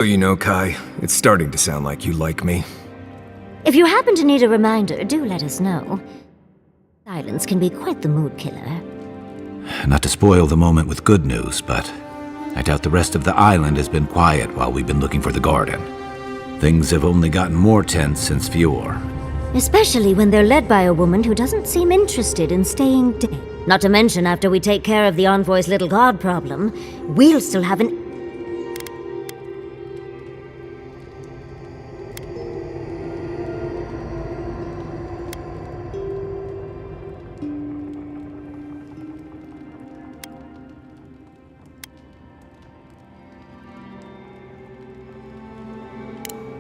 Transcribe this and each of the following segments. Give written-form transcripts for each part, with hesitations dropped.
You know, Kai, it's starting to sound like you like me. If you happen to need a reminder, do let us know. Silence can be quite the mood killer. Not to spoil the moment with good news, but I doubt the rest of the island has been quiet while we've been looking for the garden. Things have only gotten more tense since Fior. Especially when they're led by a woman who doesn't seem interested in staying dead. Not to mention, after we take care of the Envoy's little god problem, we'll still have an...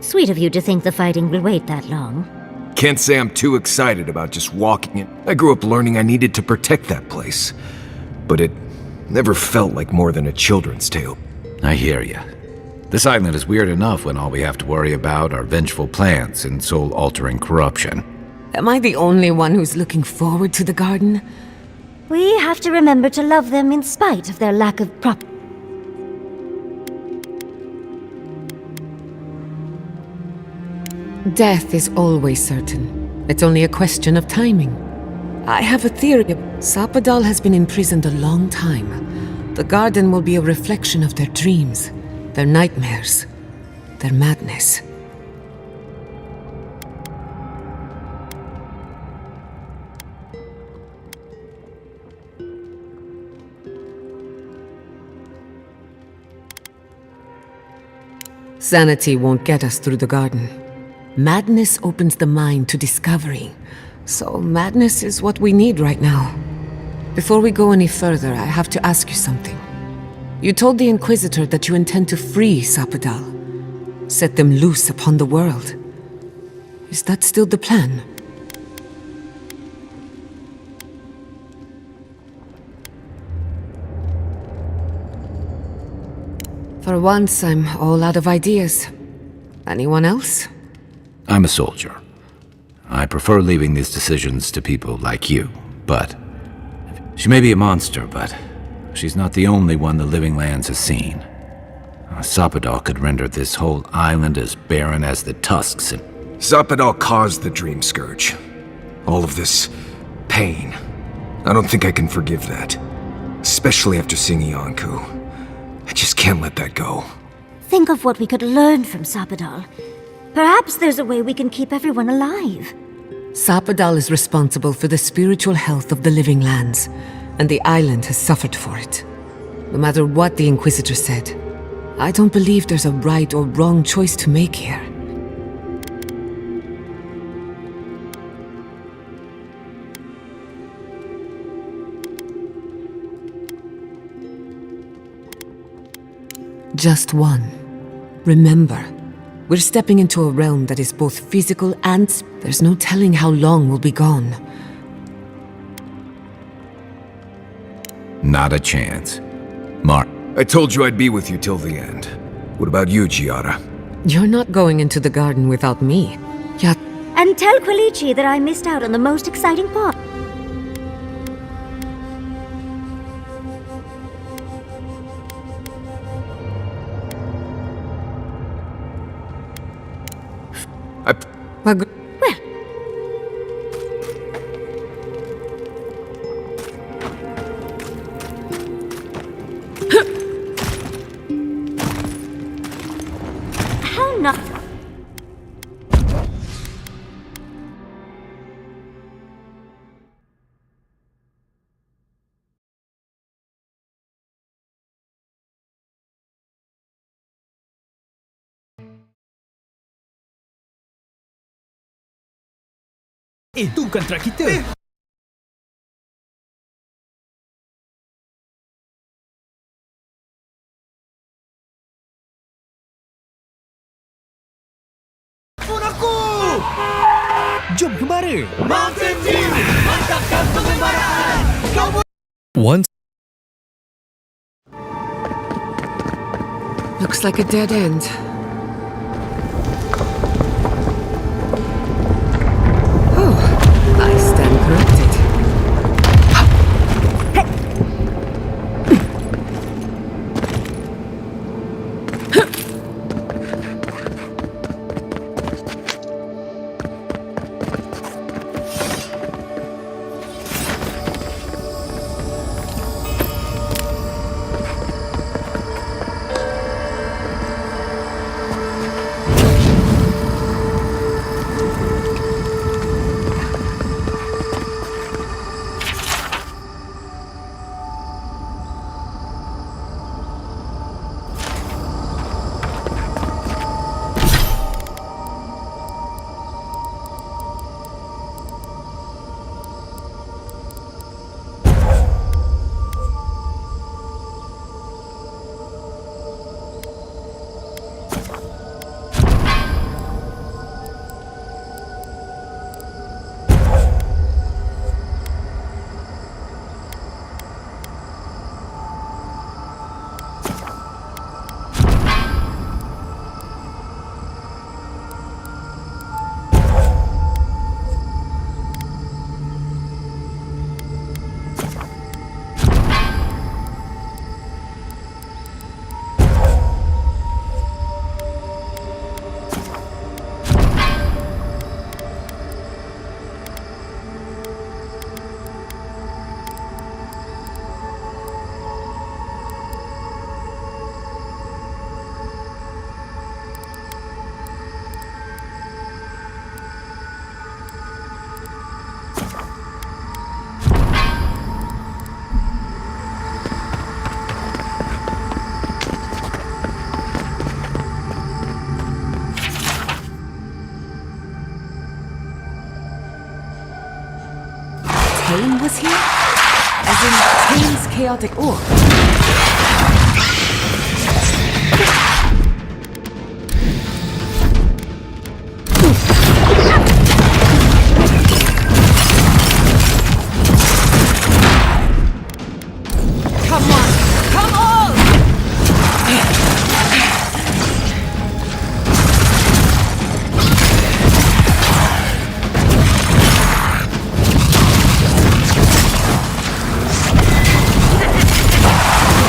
Sweet of you to think the fighting will wait that long. Can't say I'm too excited about just walking it. I grew up learning I needed to protect that place. But it never felt like more than a children's tale. I hear ya. This island is weird enough when all we have to worry about are vengeful plans and soul-altering corruption. Am I the only one who's looking forward to the garden? We have to remember to love them in spite of their lack of prop... Death is always certain. It's only a question of timing. I have a theory. Sapadal has been imprisoned a long time. The garden will be a reflection of their dreams, their nightmares, their madness. Sanity won't get us through the garden. Madness opens the mind to discovery. So madness is what we need right now. Before we go any further, I have to ask you something. You told the Inquisitor that you intend to free Sapadal, set them loose upon the world. Is that still the plan? For once, I'm all out of ideas. Anyone else? I'm a soldier. I prefer leaving these decisions to people like you, but... She may be a monster, but she's not the only one the Living Lands has seen. Sapadal could render this whole island as barren as the tusks and... Sapadal caused the Dream Scourge. All of this pain. I don't think I can forgive that. Especially after seeing Iancu. I just can't let that go. Think of what we could learn from Sapadal. Perhaps there's a way we can keep everyone alive. Sapadal is responsible for the spiritual health of the Living Lands, and the island has suffered for it. No matter what the Inquisitor said, I don't believe there's a right or wrong choice to make here. Just one. Remember, we're stepping into a realm that is both physical and... There's no telling how long we'll be gone. Not a chance. Mark. I told you I'd be with you till the end. What about you, Giada? You're not going into the garden without me. Yeah. And tell Quilici that I missed out on the most exciting part. Well, how not... Itu kontrak kita. Pun aku! Jom kembara! Mountain Dew! Mantapkan pengembaraan! Once... looks like a dead end. I stand corrected. Tane was here? As in Tane's chaotic orb? Come on! Come on!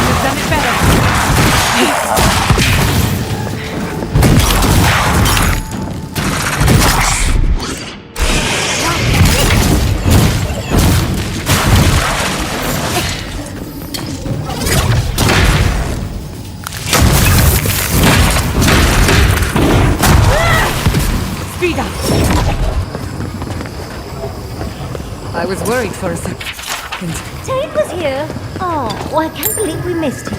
You've done it better. Speed up! I was worried for a second. Tane was here. Oh, I can't believe we missed him.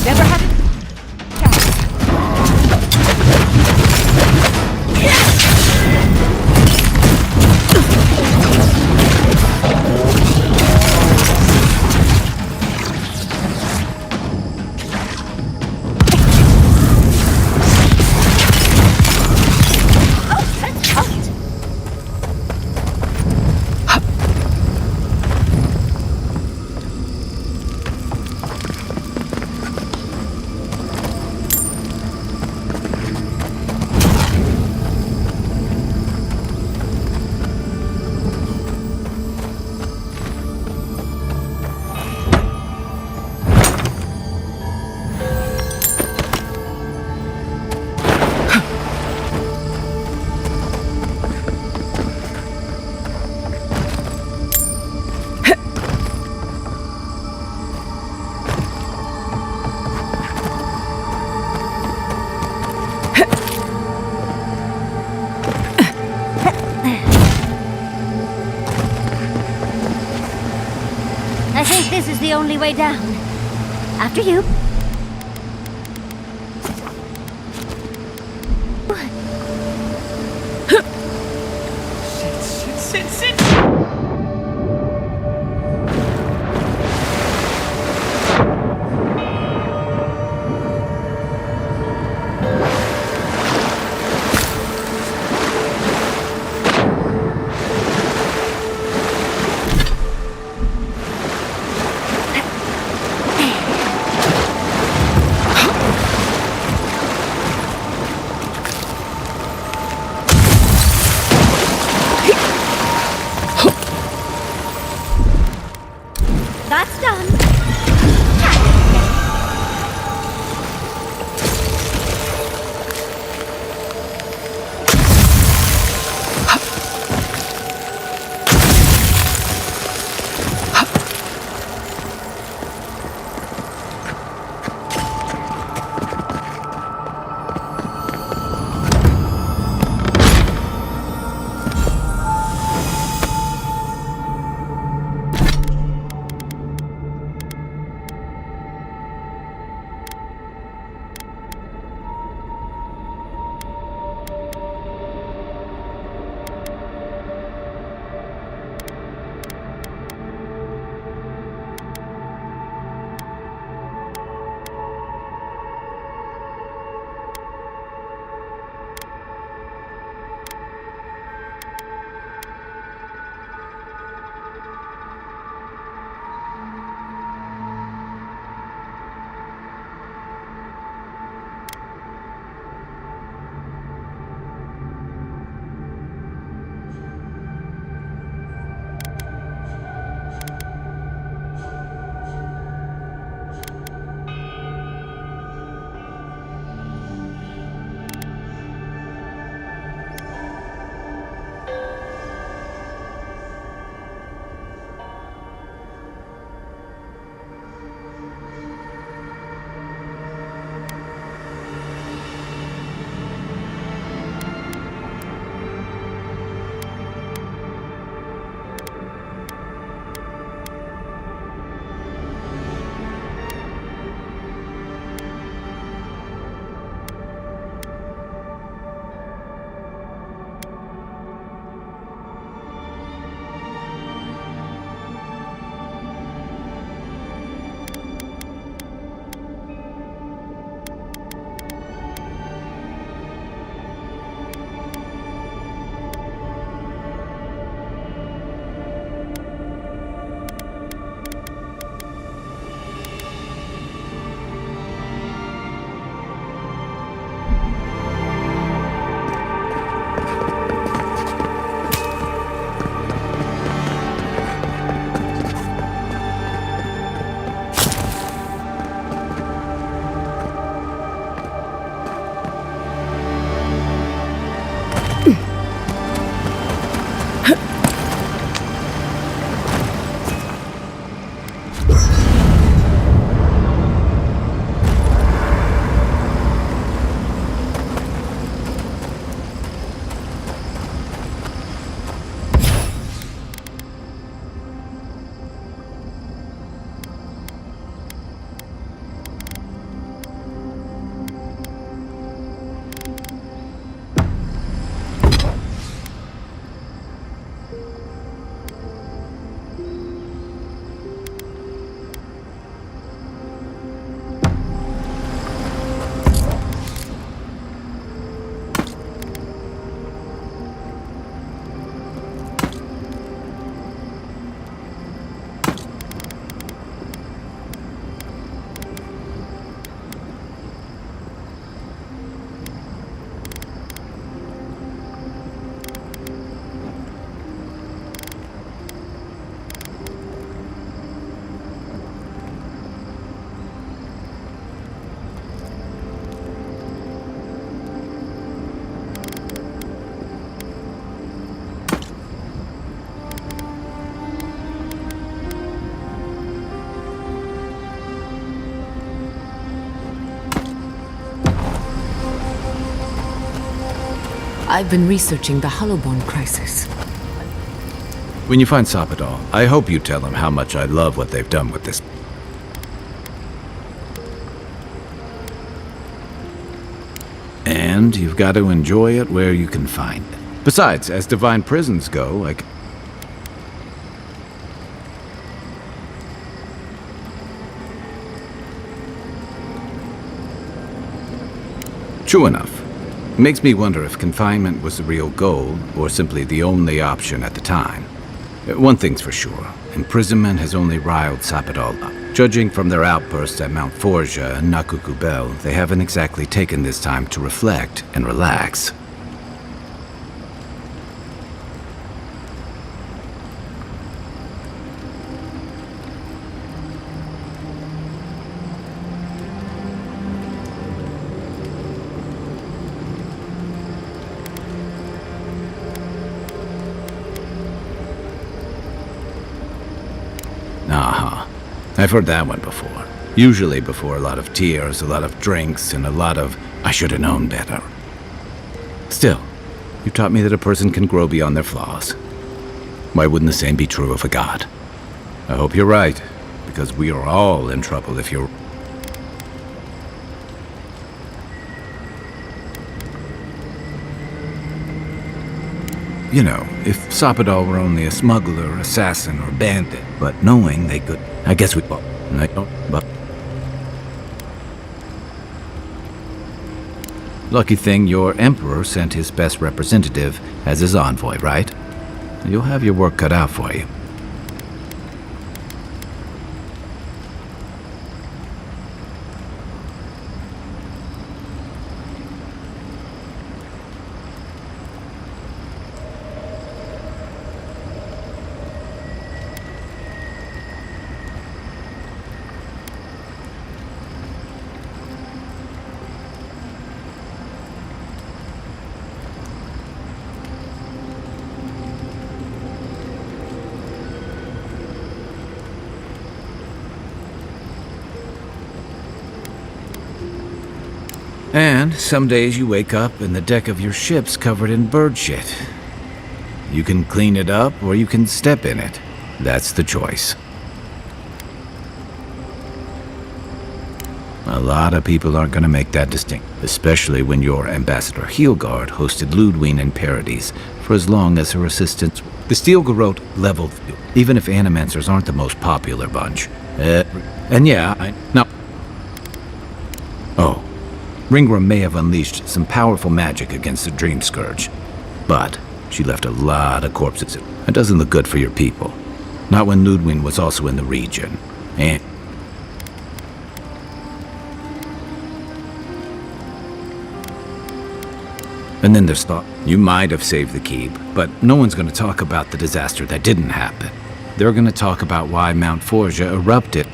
Never had it. I think this is the only way down. After you. Sit! That's done. I've been researching the Hollowborn crisis. When you find Sapadal, I hope you tell him how much I love what they've done with this. And you've got to enjoy it where you can find it. Besides, as divine prisons go, like... True enough. Makes me wonder if confinement was the real goal, or simply the only option at the time. One thing's for sure, imprisonment has only riled Sapadal up. Judging from their outbursts at Mount Forja and Nakukubel, they haven't exactly taken this time to reflect and relax. I've heard that one before. Usually before a lot of tears, a lot of drinks, and a lot of, I should have known better. Still, you taught me that a person can grow beyond their flaws. Why wouldn't the same be true of a god? I hope you're right, because we are all in trouble if you're... You know, if Sapadal were only a smuggler, assassin, or bandit, but knowing they could... I guess we... I don't... But... Lucky thing your emperor sent his best representative as his envoy, right? You'll have your work cut out for you. And some days you wake up and the deck of your ship's covered in bird shit. You can clean it up or you can step in it. That's the choice. A lot of people aren't going to make that distinction, especially when your Ambassador Heelguard hosted Ludwine in Parodies for as long as her assistants. The Steel Garrote leveled, even if Animancers aren't the most popular bunch. And yeah, no. Oh. Ringram may have unleashed some powerful magic against the Dream Scourge, but she left a lot of corpses. That doesn't look good for your people. Not when Ludwine was also in the region. And then there's thought. You might have saved the keep, but no one's going to talk about the disaster that didn't happen. They're going to talk about why Mount Forja erupted.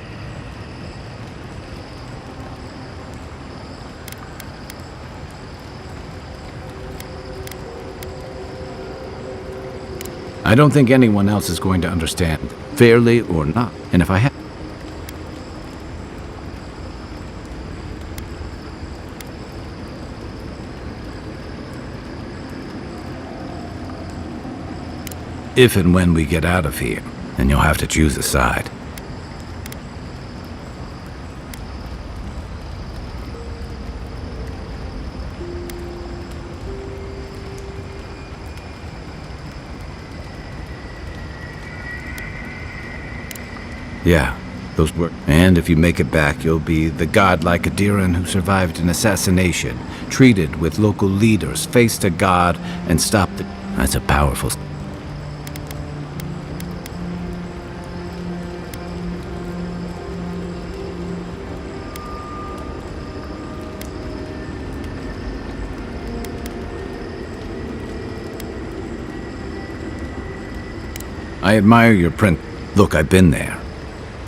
I don't think anyone else is going to understand, fairly or not. And if I had... If and when we get out of here, then you'll have to choose a side. Yeah, those were... And if you make it back, you'll be the godlike Adiran who survived an assassination, treated with local leaders, faced a god, and stopped the... That's a powerful... I admire your print. Look, I've been there.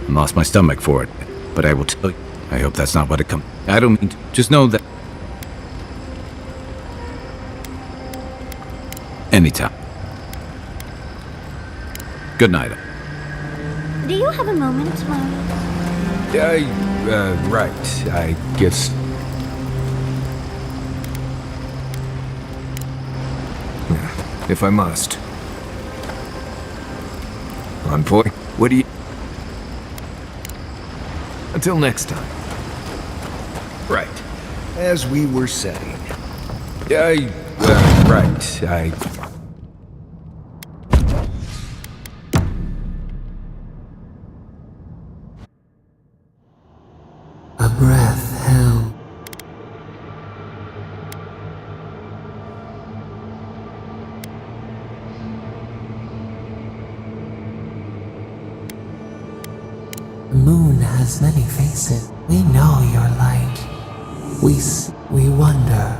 I lost my stomach for it, but I will tell you, I hope that's not what it comes. I don't mean to, just know that... Anytime. Good night. Do you have a moment, Miles? Right. I guess... if I must. On point. What do you... Until next time. Right. As we were saying. Right. A breath held. The moon has many faces. We know your light. We wonder.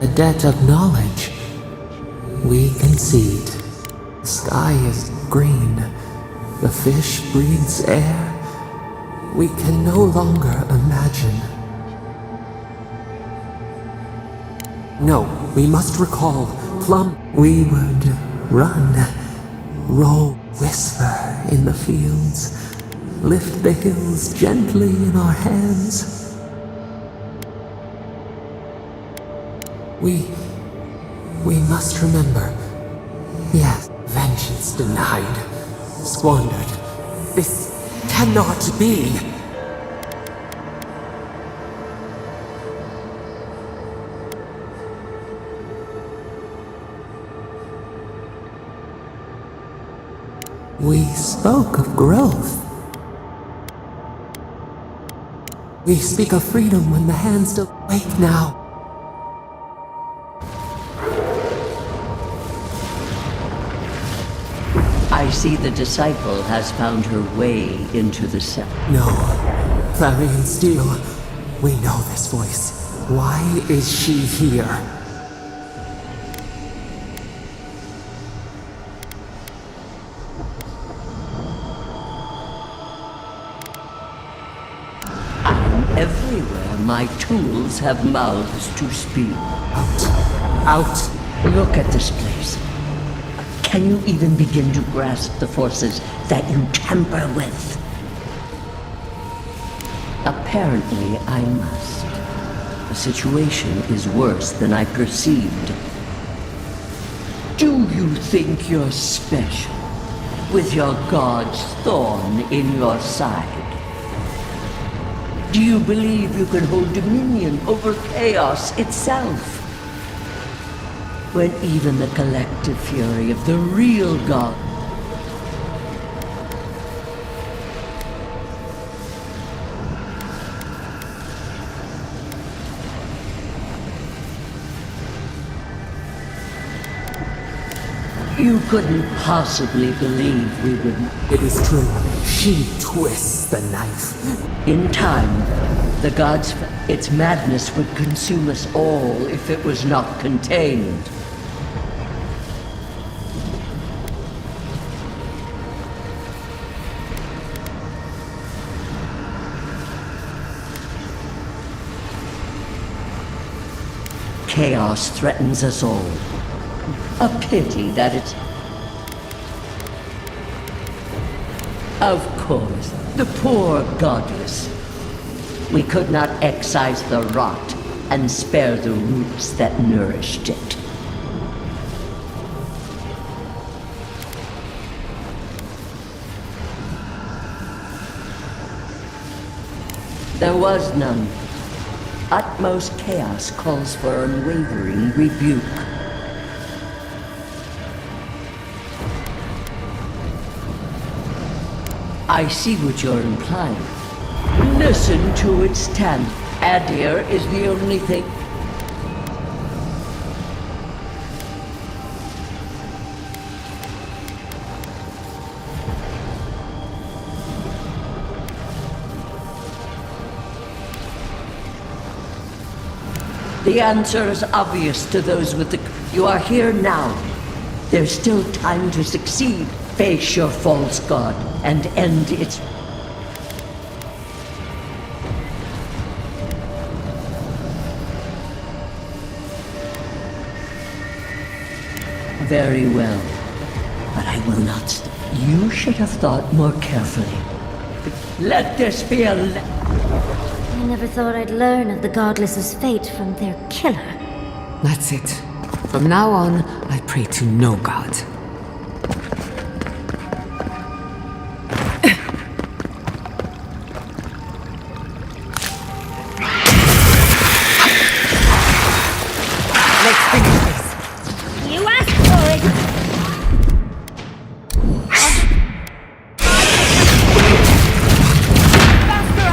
A debt of knowledge. We concede. The sky is green. The fish breathes air. We can no longer imagine. No, we must recall. Plum. We would run, roll, whisper in the fields, lift the hills gently in our hands. We must remember. Yes, vengeance denied, squandered. This cannot be. We spoke of growth. We speak of freedom when the hands still wake now. I see the disciple has found her way into the cell. No, Clarion Steel, we know this voice. Why is she here? Everywhere my tools have mouths to speak. Out. Look at this place. Can you even begin to grasp the forces that you tamper with? Apparently, I must. The situation is worse than I perceived. Do you think you're special, with your god's thorn in your side? Do you believe you can hold dominion over chaos itself? When even the collective fury of the real God you couldn't possibly believe we would. It is true. She twists the knife. In time, the gods, its madness would consume us all if it was not contained. Chaos threatens us all. A pity that it's... Of course, the poor godless. We could not excise the rot and spare the roots that nourished it. There was none. Utmost chaos calls for unwavering rebuke. I see what you're implying. Listen to its stand. Adir is the only thing. The answer is obvious to those with the... You are here now. There's still time to succeed. Face your false god and end its... Very well. But I will not... You should have thought more carefully. Let this be a... I never thought I'd learn of the Godless's fate from their killer. That's it. From now on, I pray to no god. Let's finish this. You asked for it! Faster,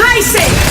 I said!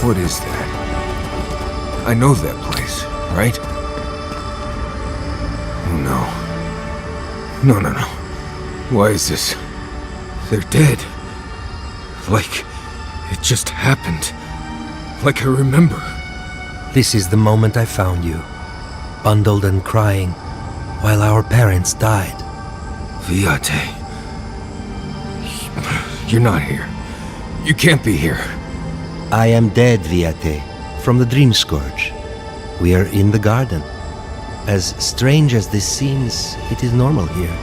What is that? I know that place, right? Oh no. No. Why is this? They're dead. Like it just happened. Like I remember. This is the moment I found you, bundled and crying, while our parents died. Viate. You're not here. You can't be here. I am dead, Viate, from the Dream Scourge. We are in the garden. As strange as this seems, it is normal here.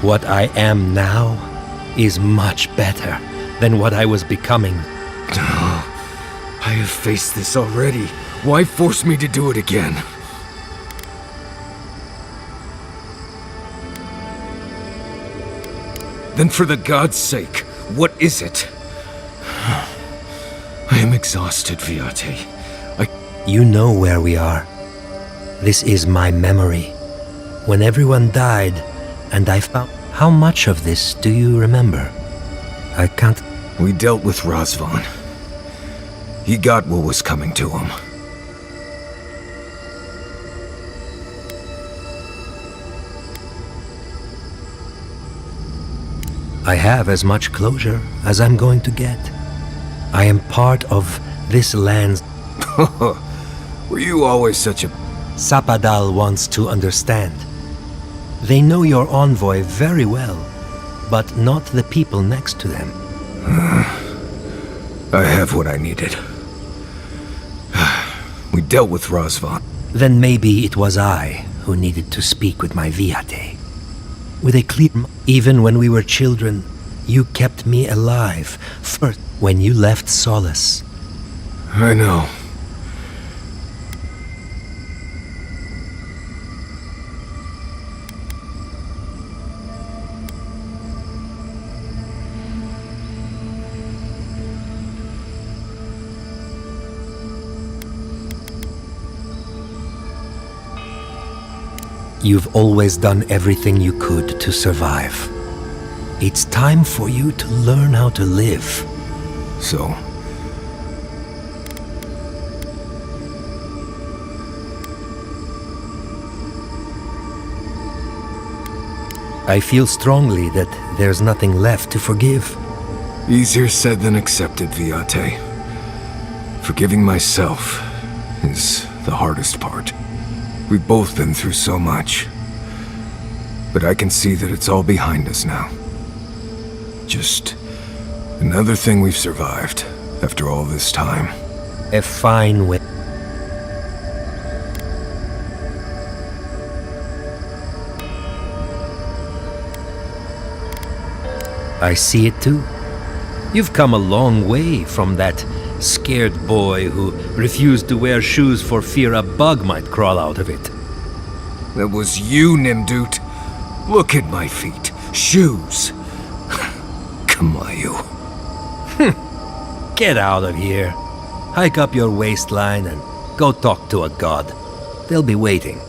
What I am now is much better than what I was becoming. I have faced this already. Why force me to do it again? Then for the god's sake, what is it? I am exhausted, Viate. You know where we are. This is my memory. When everyone died, and I found... How much of this do you remember? I can't... We dealt with Razvan. He got what was coming to him. I have as much closure as I'm going to get. I am part of this land's... Were you always such a... Sapadal wants to understand. They know your envoy very well, but not the people next to them. I have what I needed. We dealt with Razvan. Then maybe it was I who needed to speak with my Viate. With a clear... Even when we were children, you kept me alive. First, when you left Solace. I know. You've always done everything you could to survive. It's time for you to learn how to live. So... I feel strongly that there's nothing left to forgive. Easier said than accepted, Viate. Forgiving myself is the hardest part. We've both been through so much. But I can see that it's all behind us now. Just another thing we've survived after all this time. A fine way. I see it too. You've come a long way from that scared boy who refused to wear shoes for fear a bug might crawl out of it. That was you, Nimdut. Look at my feet. Shoes. Kamayu. Get out of here. Hike up your waistline and go talk to a god. They'll be waiting.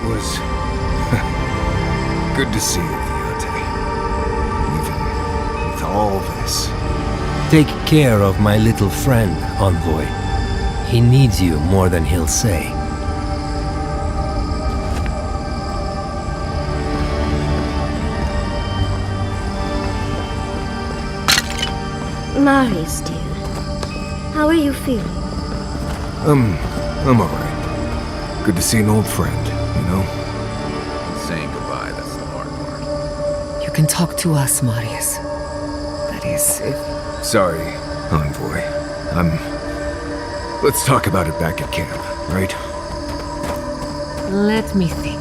was good to see you, Viate. Even with all this. Take care of my little friend, Envoy. He needs you more than he'll say. Marius, dear. How are you feeling? I'm alright. Good to see an old friend, you know? Saying goodbye, that's the hard part. You can talk to us, Marius. That is, if... Sorry, Envoy. Let's talk about it back at camp, right? Let me think.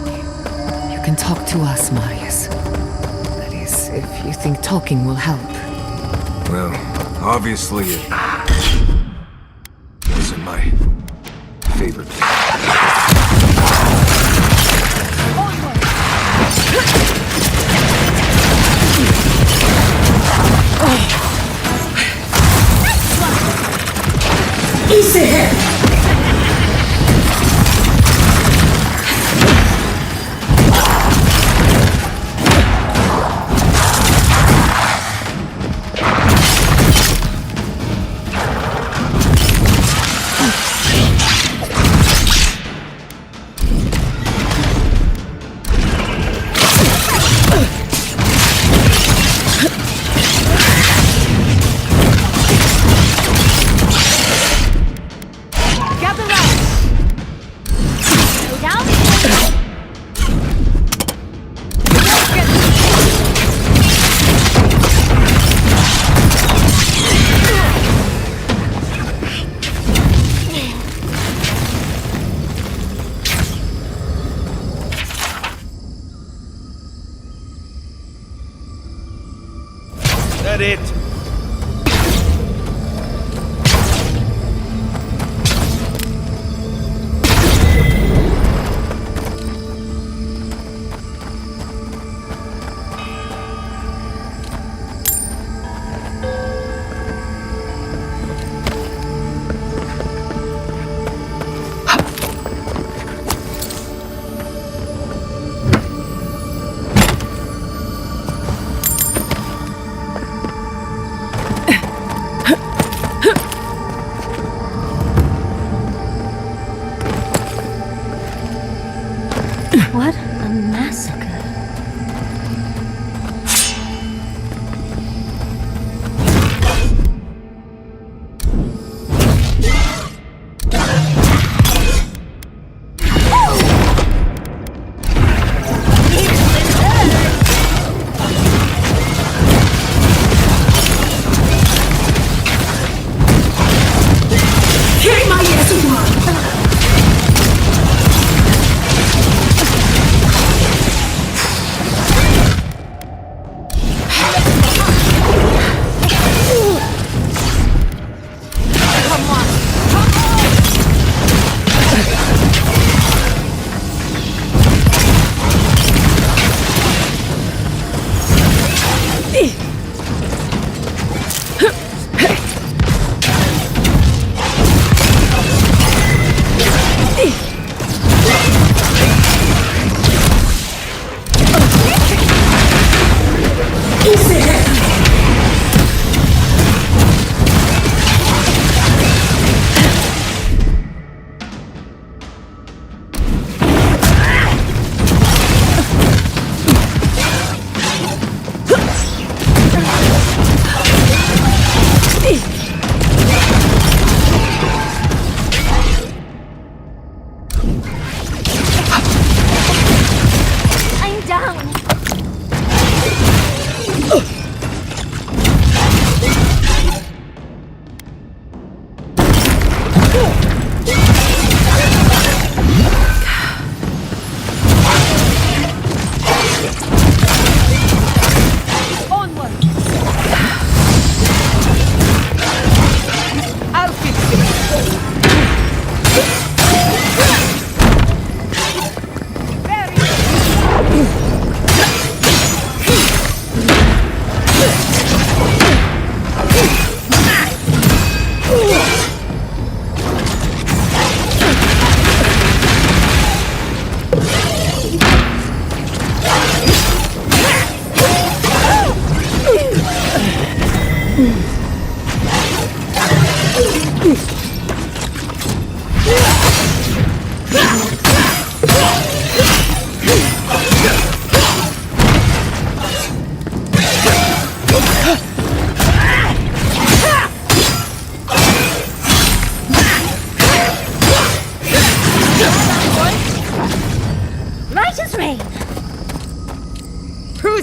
You can talk to us, Marius. That is, if you think talking will help. Well, obviously it wasn't my favorite thing. Easy here! That it?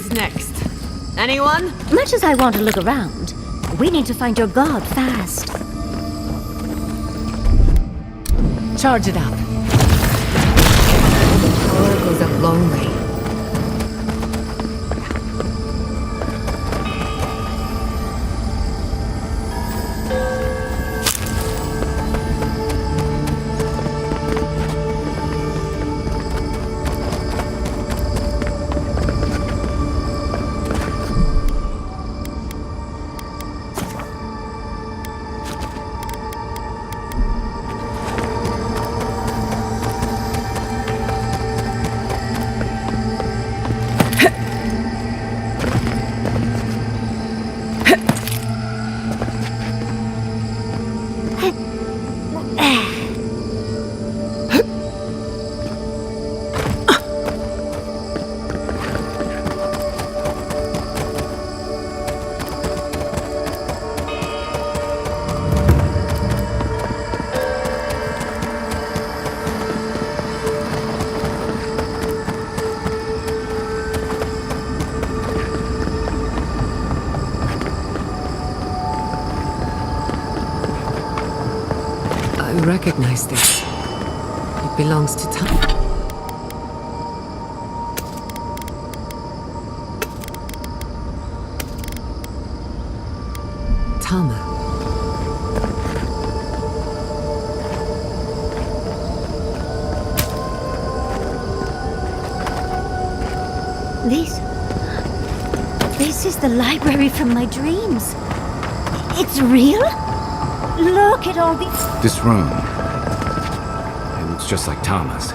Who's next? Anyone? Much as I want to look around, we need to find your god fast. Charge it up. Power goes a long way. I recognize this. It belongs to Tom. Tama. This is the library from my dreams. It's real? Look at all these... This room. It looks just like Tama's.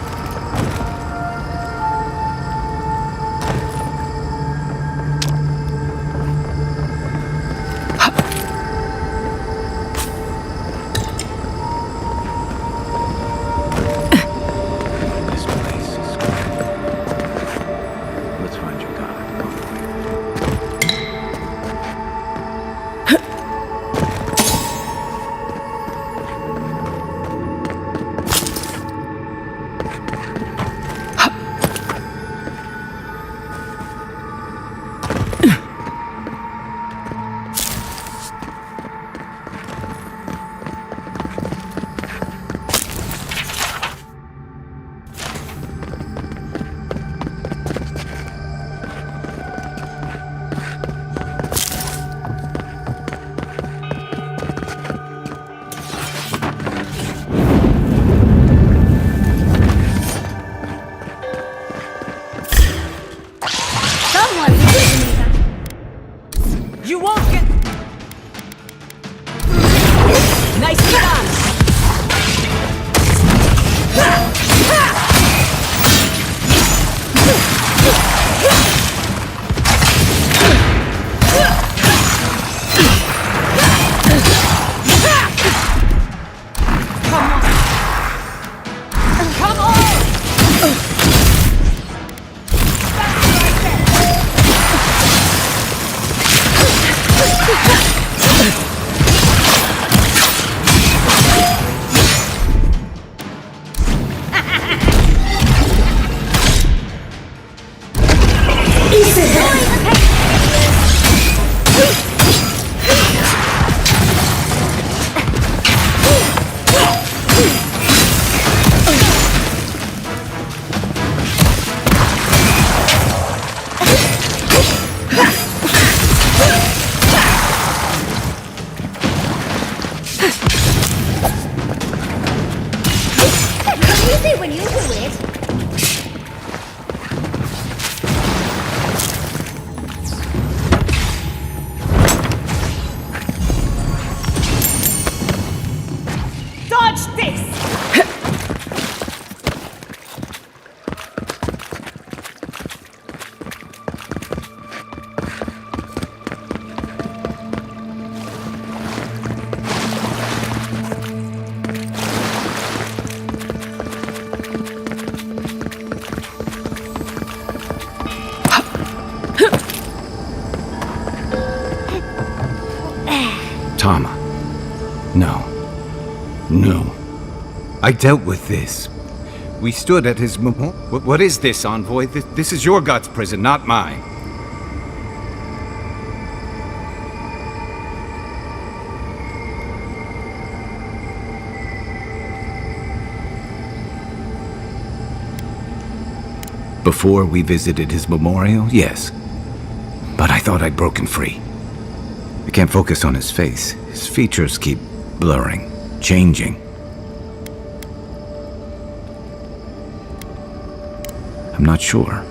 This place is great. Let's find your god. You won't get... Nicely done! Come on! Easy when you do it. Dodge this! Tama. No. No. I dealt with this. We stood at his What is this, envoy? This is your god's prison, not mine. Before we visited his memorial, yes. But I thought I'd broken free. I can't focus on his face. His features keep blurring, changing. I'm not sure.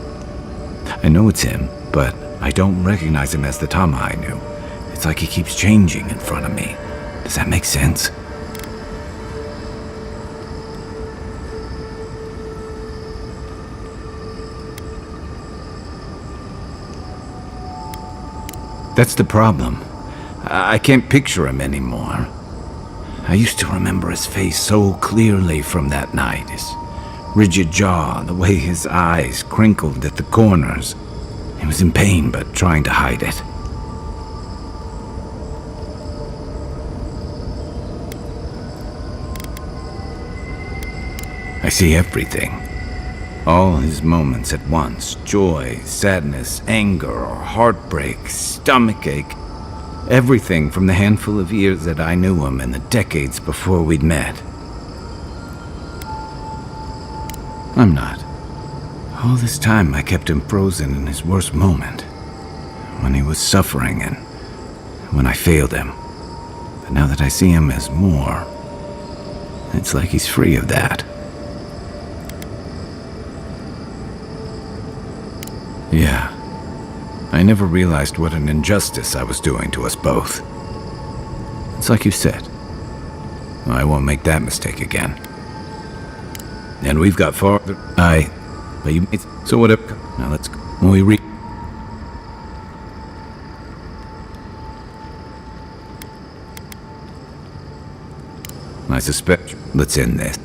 I know it's him, but I don't recognize him as the Tama I knew. It's like he keeps changing in front of me. Does that make sense? That's the problem. I can't picture him anymore. I used to remember his face so clearly from that night. His rigid jaw, the way his eyes crinkled at the corners. He was in pain, but trying to hide it. I see everything. All his moments at once. Joy, sadness, anger, or heartbreak, stomachache. Everything from the handful of years that I knew him and the decades before we'd met. I'm not. All this time I kept him frozen in his worst moment. When he was suffering and when I failed him. But now that I see him as more, it's like he's free of that. Yeah. I never realized what an injustice I was doing to us both. It's like you said. I won't make that mistake again. And we've got farther. But you. So whatever. Now let's go. When we I suspect. Let's end this.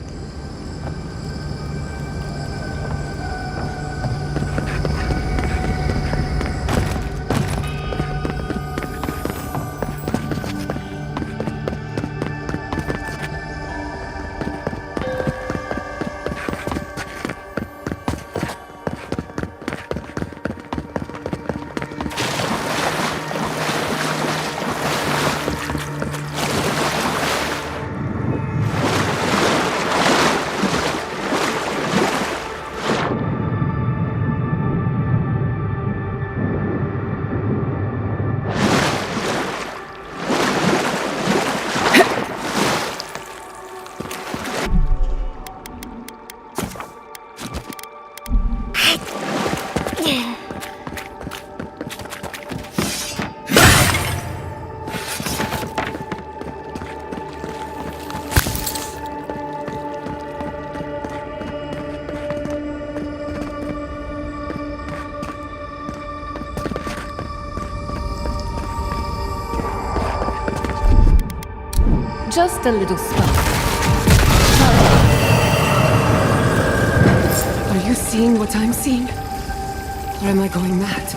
Just a little spark. Are you seeing what I'm seeing? Or am I going mad?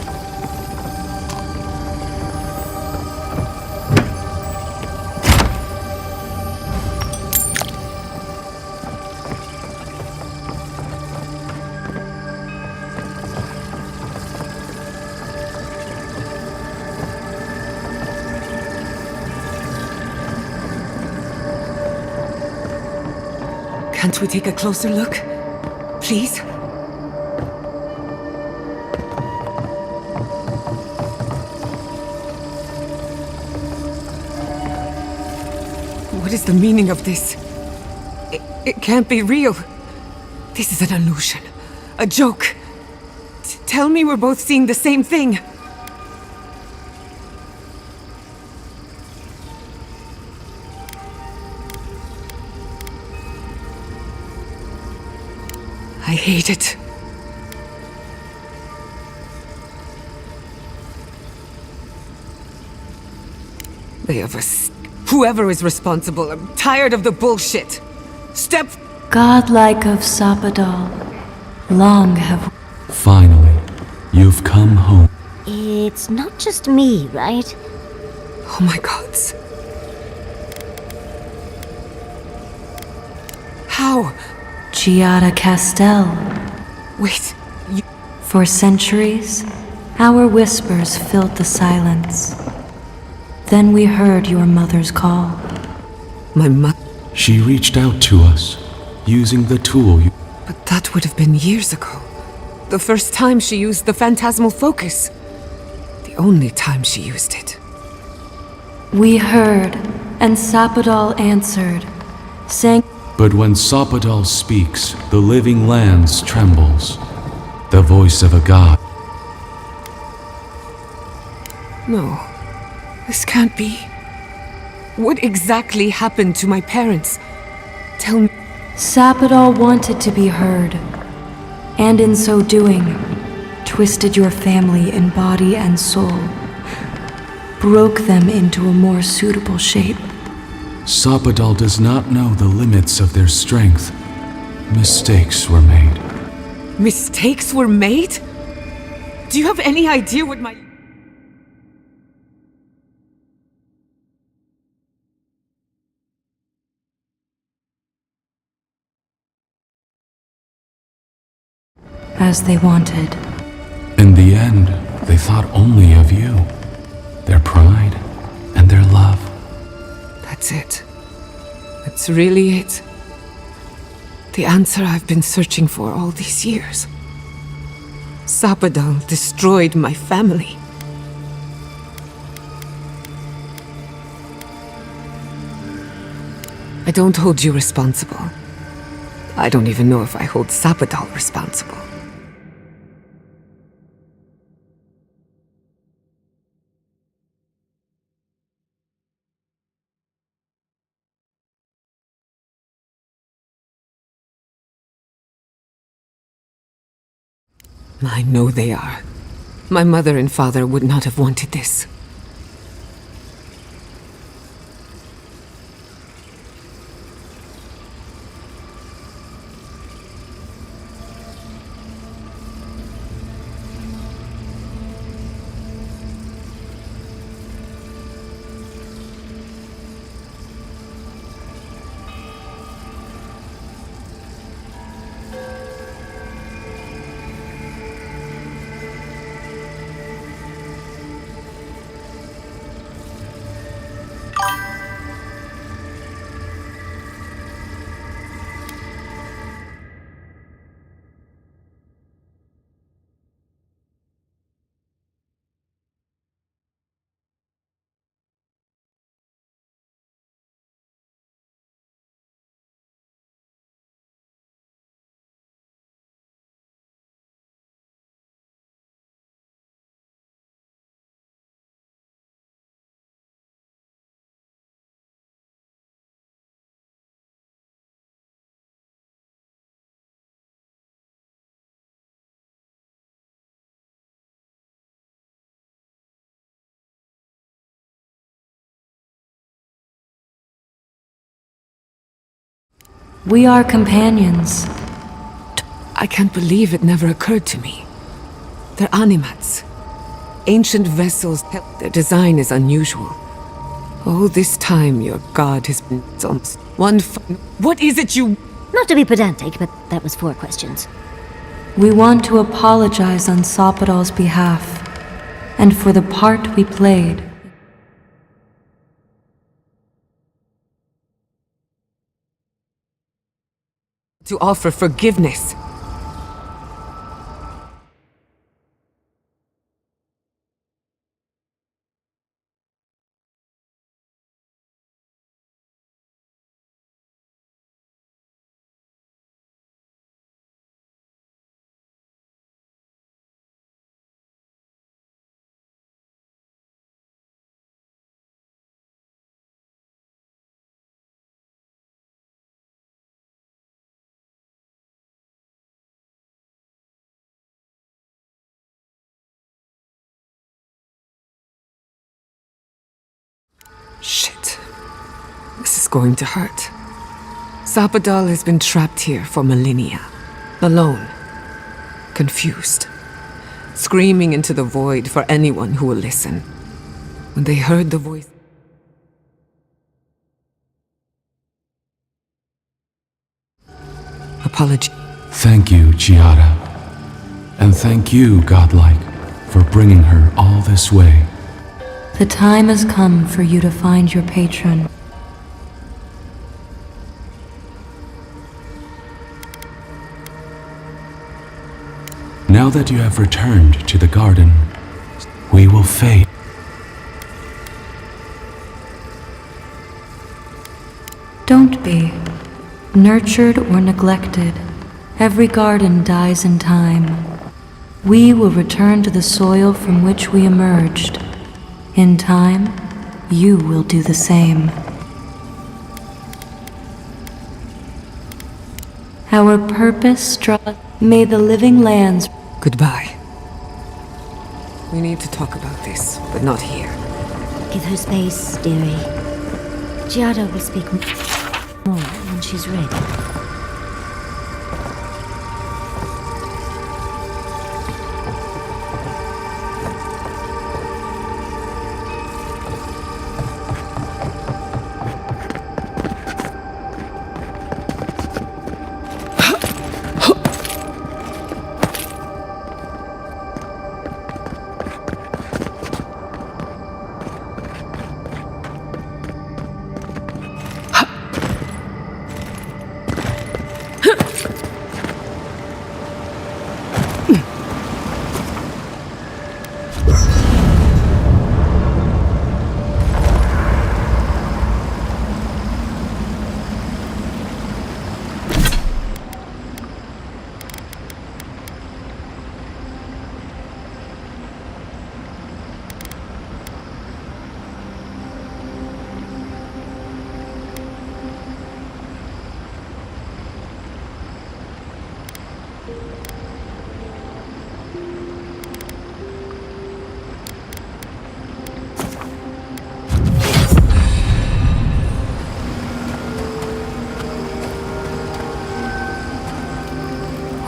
Can't we take a closer look? Please? What is the meaning of this? It can't be real. This is an illusion. A joke. Tell me we're both seeing the same thing. I hate it. They have whoever is responsible. I'm tired of the bullshit. Step. Godlike of Sapadal, long have. Finally, you've come home. It's not just me, right? Oh my gods. How? Giada Castel. Wait, you... For centuries, our whispers filled the silence. Then we heard your mother's call. My mother... She reached out to us, using the tool you... But that would have been years ago. The first time she used the phantasmal focus. The only time she used it. We heard, and Sapadal answered, saying, But when Sapadal speaks, the living lands trembles. The voice of a god. No, this can't be. What exactly happened to my parents? Tell me. Sapadal wanted to be heard, and in so doing, twisted your family in body and soul, broke them into a more suitable shape. Sapadal does not know the limits of their strength. Mistakes were made. Mistakes were made? Do you have any idea what my... As they wanted. In the end, they thought only of you, their pride, and their love. That's it. That's really it. The answer I've been searching for all these years. Sapadal destroyed my family. I don't hold you responsible. I don't even know if I hold Sapadal responsible. I know they are. My mother and father would not have wanted this. We are companions. I can't believe it never occurred to me. They're animats. Ancient vessels. Their design is unusual. All this time, your god has been almost What is it you... Not to be pedantic, but that was 4 questions. We want to apologize on Sapadal's behalf, and for the part we played. To offer forgiveness. Shit. This is going to hurt. Sapadal has been trapped here for millennia. Alone. Confused. Screaming into the void for anyone who will listen. When they heard the voice... Apology. Thank you, Giada. And thank you, Godlike, for bringing her all this way. The time has come for you to find your patron. Now that you have returned to the garden, we will fade. Don't be. Nurtured or neglected, every garden dies in time. We will return to the soil from which we emerged. In time, you will do the same. Our purpose may the living lands. Goodbye. We need to talk about this, but not here. Give her space, dearie. Giada will speak more when she's ready.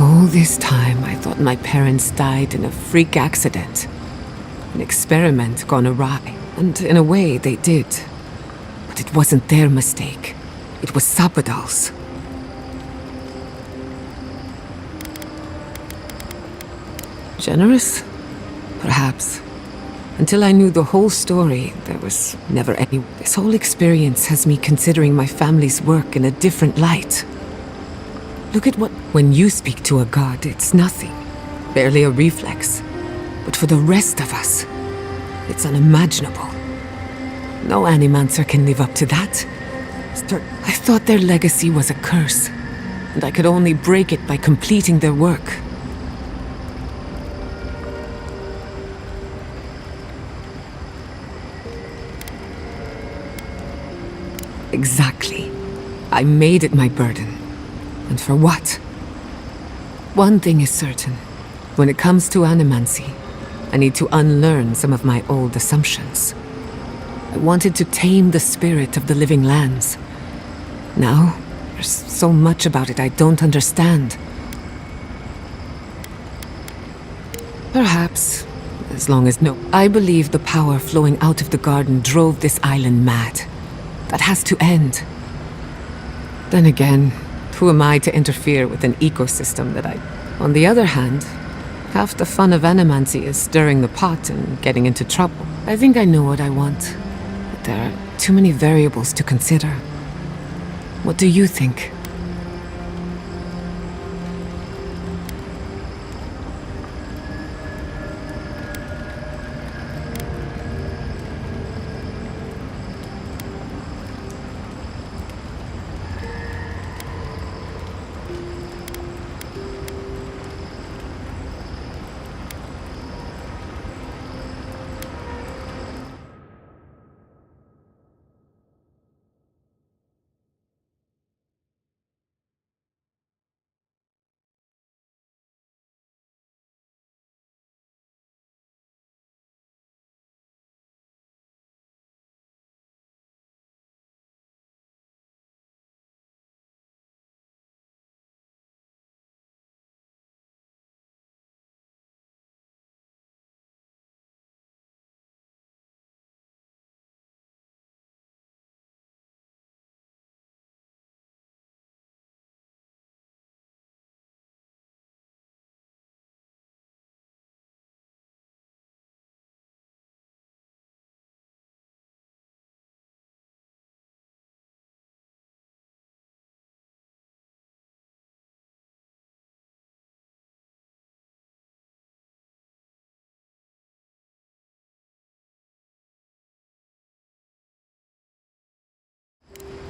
All this time, I thought my parents died in a freak accident. An experiment gone awry. And in a way, they did. But it wasn't their mistake. It was Sabadal's. Generous? Perhaps. Until I knew the whole story, there was never any... This whole experience has me considering my family's work in a different light. Look at what... When you speak to a god, it's nothing. Barely a reflex. But for the rest of us, it's unimaginable. No animancer can live up to that. I thought their legacy was a curse, and I could only break it by completing their work. Exactly. I made it my burden. And for what? One thing is certain. When it comes to animancy, I need to unlearn some of my old assumptions. I wanted to tame the spirit of the living lands. Now, there's so much about it I don't understand. Perhaps, as long as no... I believe the power flowing out of the garden drove this island mad. That has to end. Then again, who am I to interfere with an ecosystem that I... On the other hand, half the fun of animancy is stirring the pot and getting into trouble. I think I know what I want, but there are too many variables to consider. What do you think?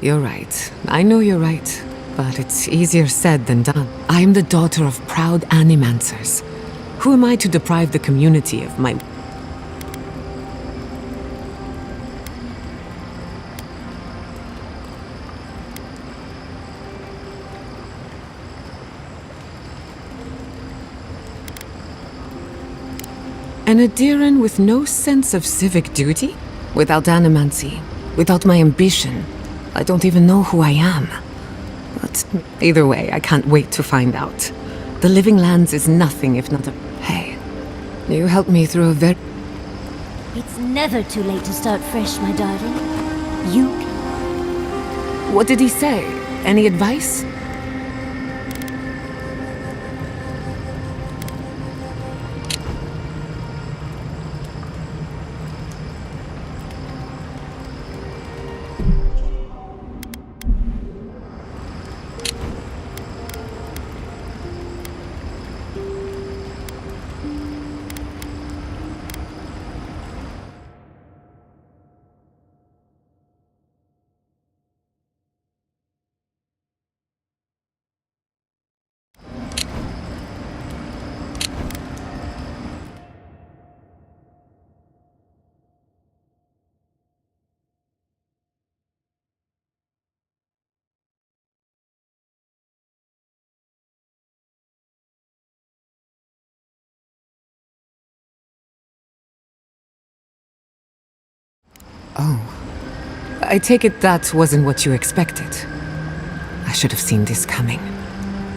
You're right. I know you're right. But it's easier said than done. I am the daughter of proud animancers. Who am I to deprive the community of my... An Adiran with no sense of civic duty? Without animancy, without my ambition, I don't even know who I am. But either way, I can't wait to find out. The Living Lands is nothing if not a... Hey, you helped me through a very... It's never too late to start fresh, my darling. You... What did he say? Any advice? Oh. I take it that wasn't what you expected. I should have seen this coming.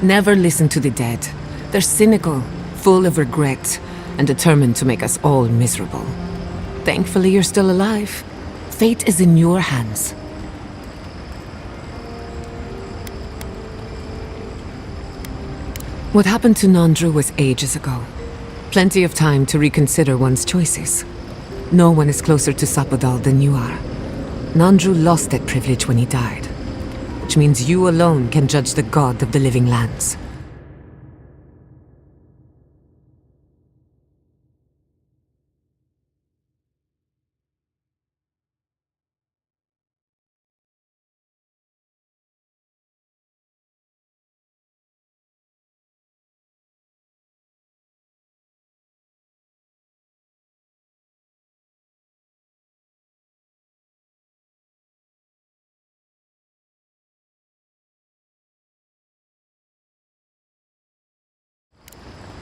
Never listen to the dead. They're cynical, full of regret, and determined to make us all miserable. Thankfully, you're still alive. Fate is in your hands. What happened to Nandru was ages ago. Plenty of time to reconsider one's choices. No one is closer to Sapodal than you are. Nandru lost that privilege when he died, which means you alone can judge the god of the Living Lands.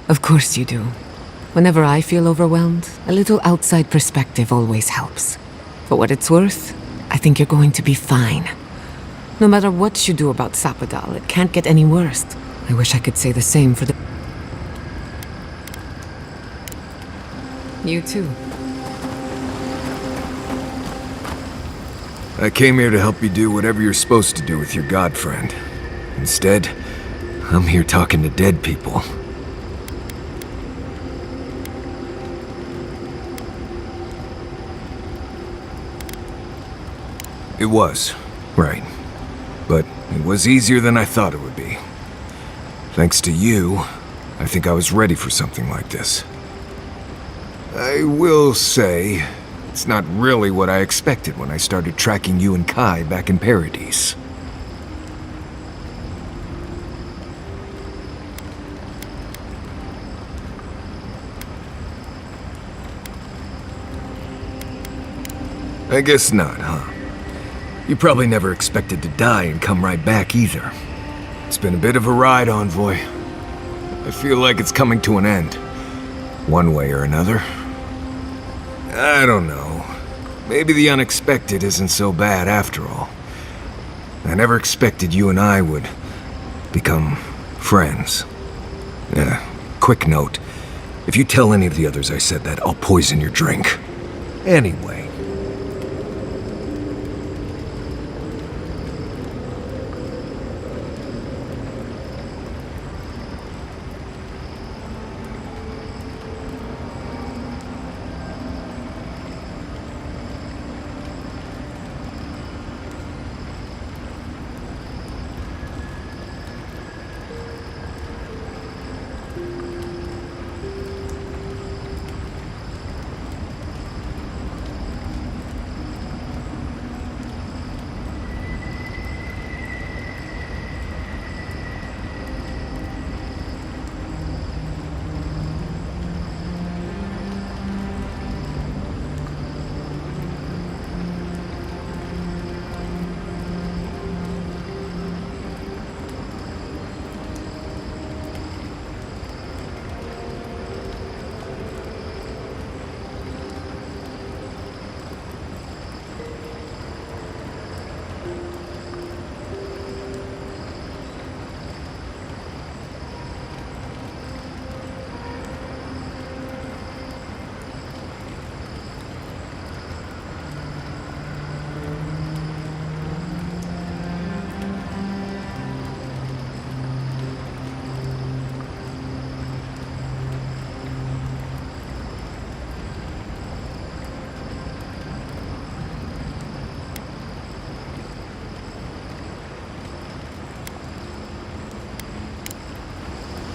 Of course you do. Whenever I feel overwhelmed, a little outside perspective always helps. For what it's worth, I think you're going to be fine. No matter what you do about Sapodal, it can't get any worse. I wish I could say the same for the... You too. I came here to help you do whatever you're supposed to do with your god friend. Instead, I'm here talking to dead people. It was, right. But it was easier than I thought it would be. Thanks to you, I think I was ready for something like this. I will say, it's not really what I expected when I started tracking you and Kai back in Paradise. I guess not, huh? You probably never expected to die and come right back either. It's been a bit of a ride, Envoy. I feel like it's coming to an end. One way or another. I don't know. Maybe the unexpected isn't so bad after all. I never expected you and I would become friends. Quick note. If you tell any of the others I said that, I'll poison your drink. Anyway.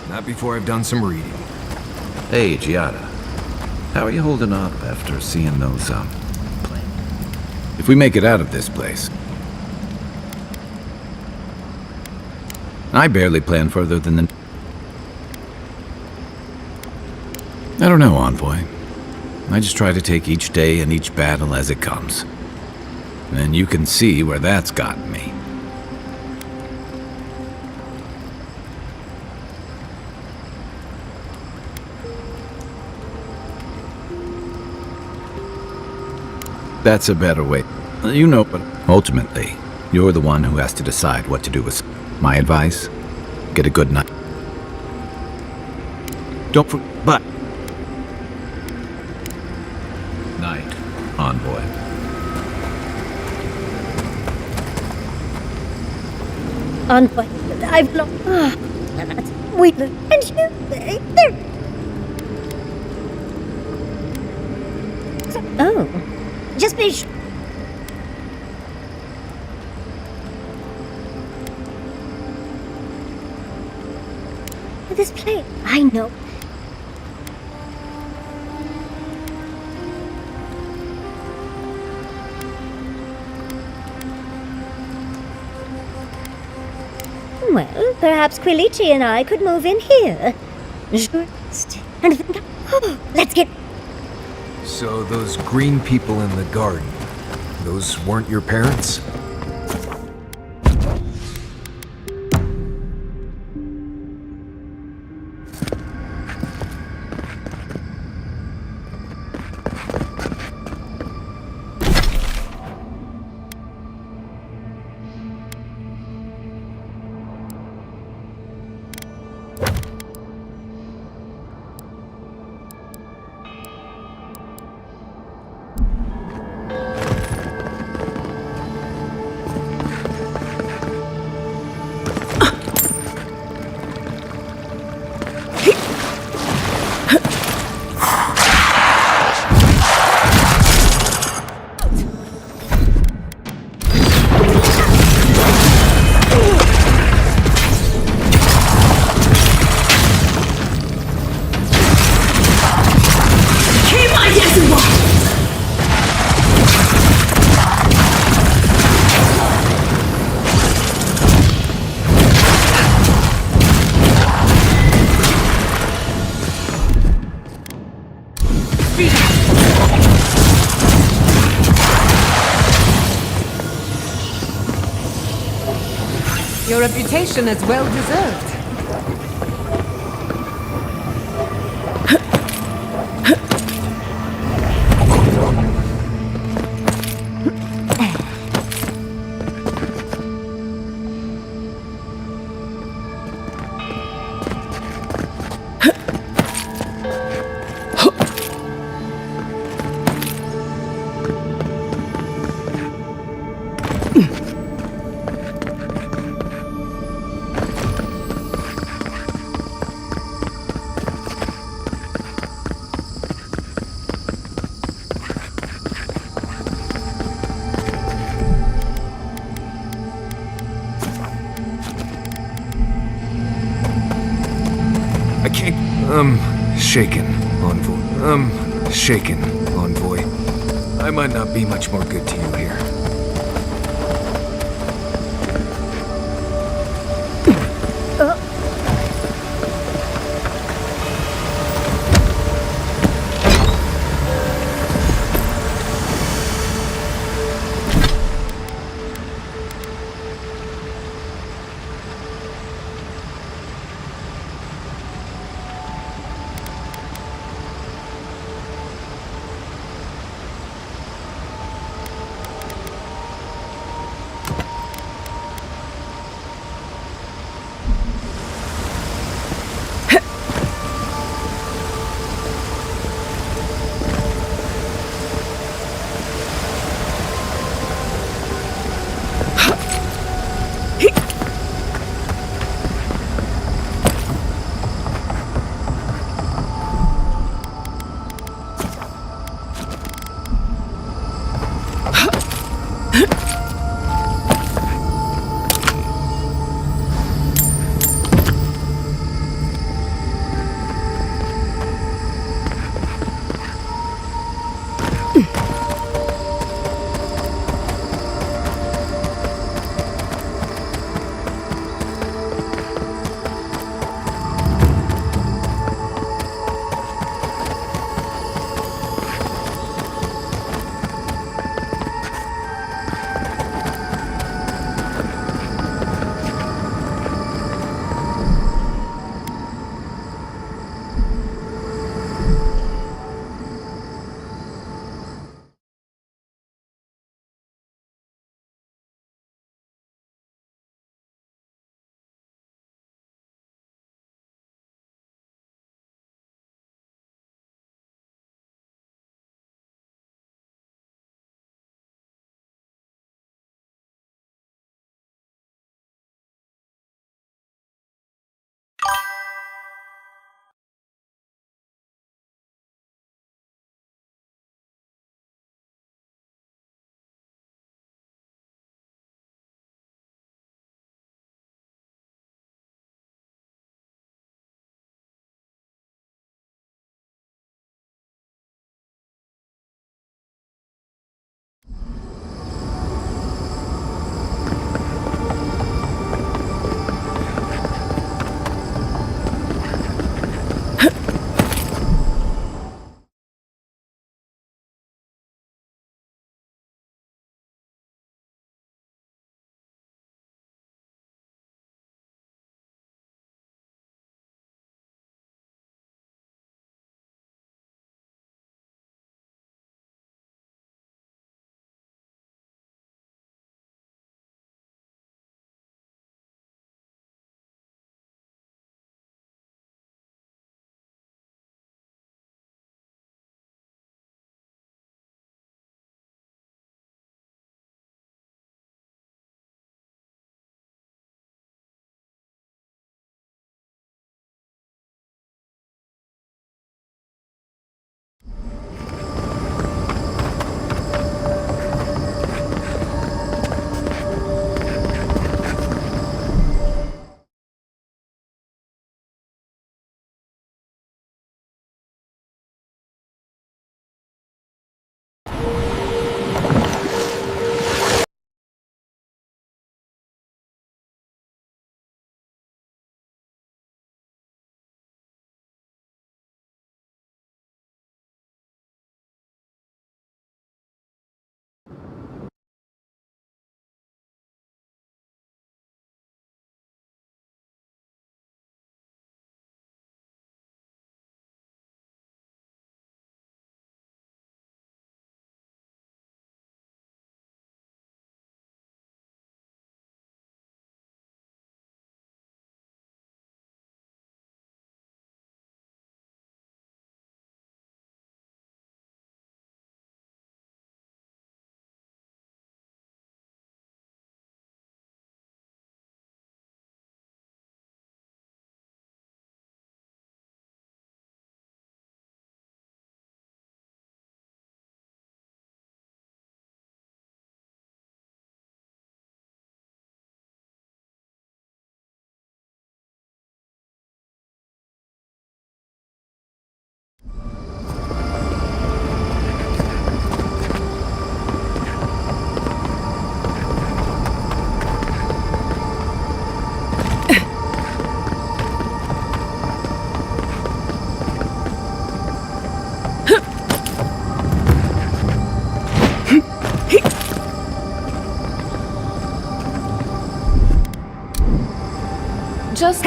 Not before I've done some reading. Hey, Giada. How are you holding up after seeing those, planes? If we make it out of this place... I barely plan further than the... I don't know, Envoy. I just try to take each day and each battle as it comes. And you can see where that's gotten me. That's a better way. You know, but ultimately, you're the one who has to decide what to do with my advice. Get a good night. Don't but night, Envoy. Envoy, I've lost. We and you. There. Oh, just be sure. This place, I know. Well, perhaps Quilici and I could move in here. And then, let's get... So those green people in the garden, those weren't your parents? Your reputation is well deserved. Shaken, Envoy. I might not be much more good to you here.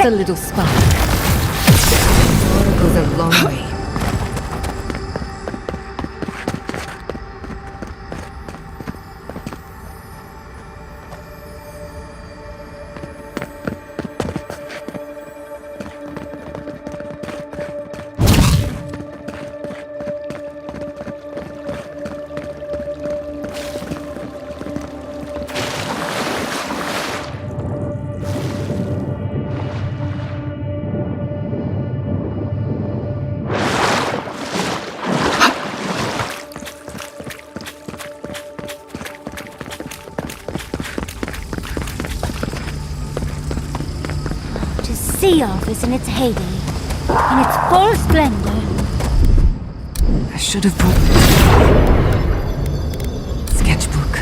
Just a little spark. Goes a long way. Sea office in its heyday, in its full splendor. I should have brought... sketchbook.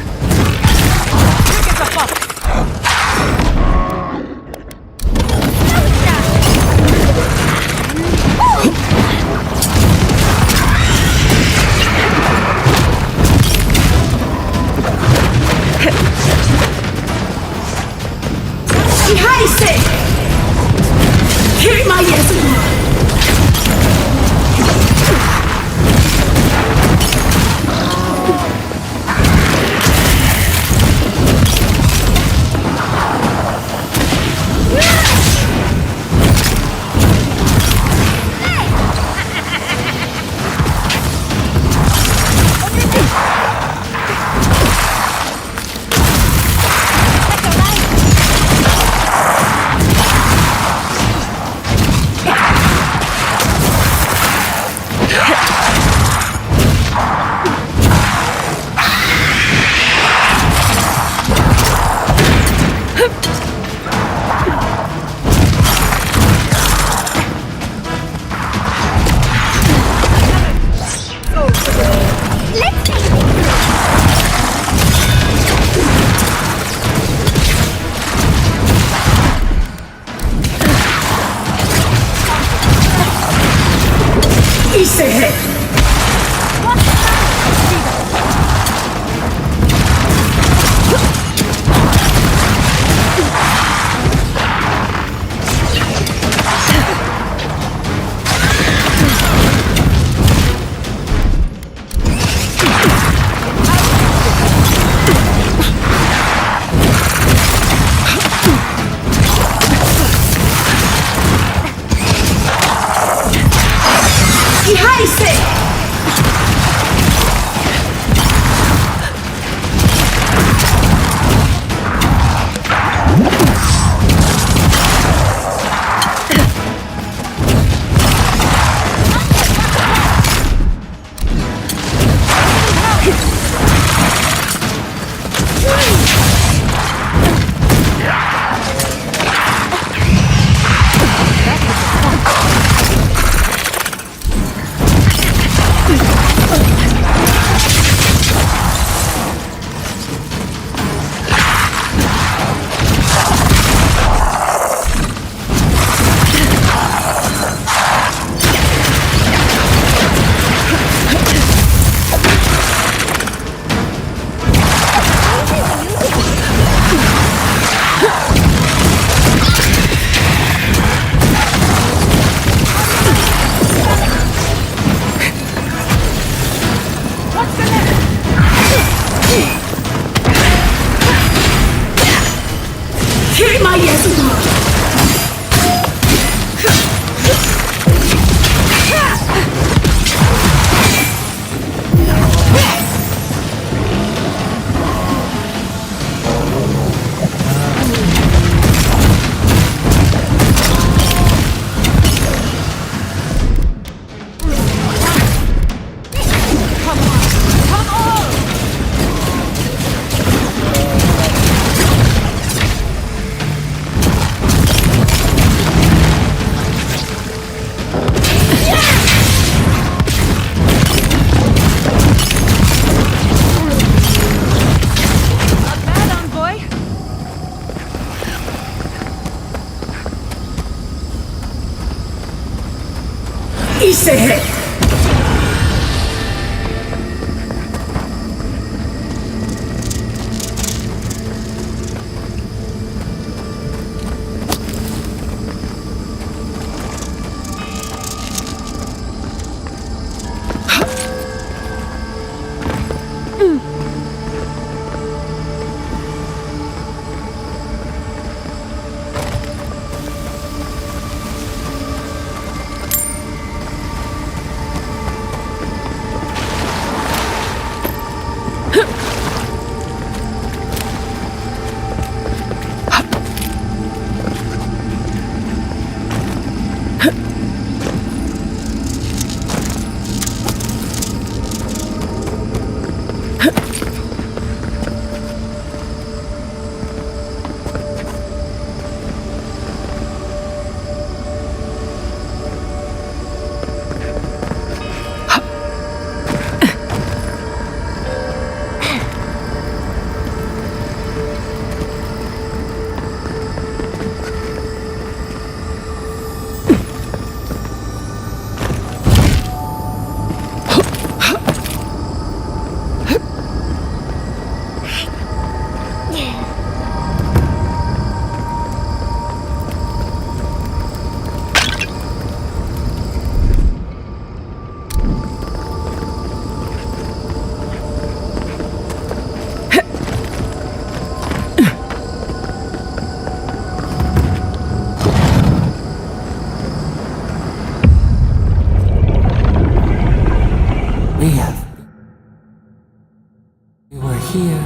We were here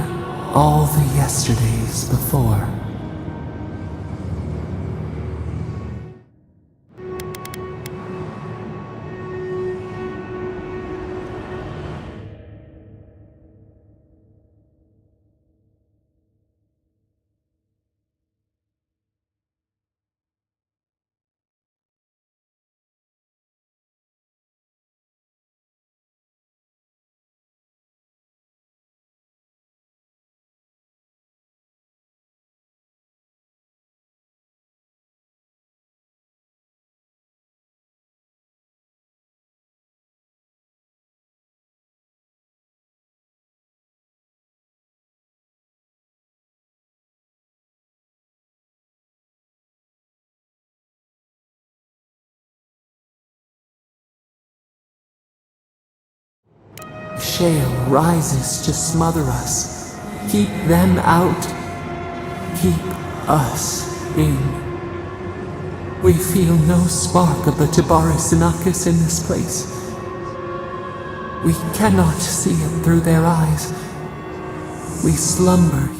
all the yesterdays before. The shale rises to smother us. Keep them out. Keep us in. We feel no spark of the Tibaris Inachus in this place. We cannot see it through their eyes. We slumber here.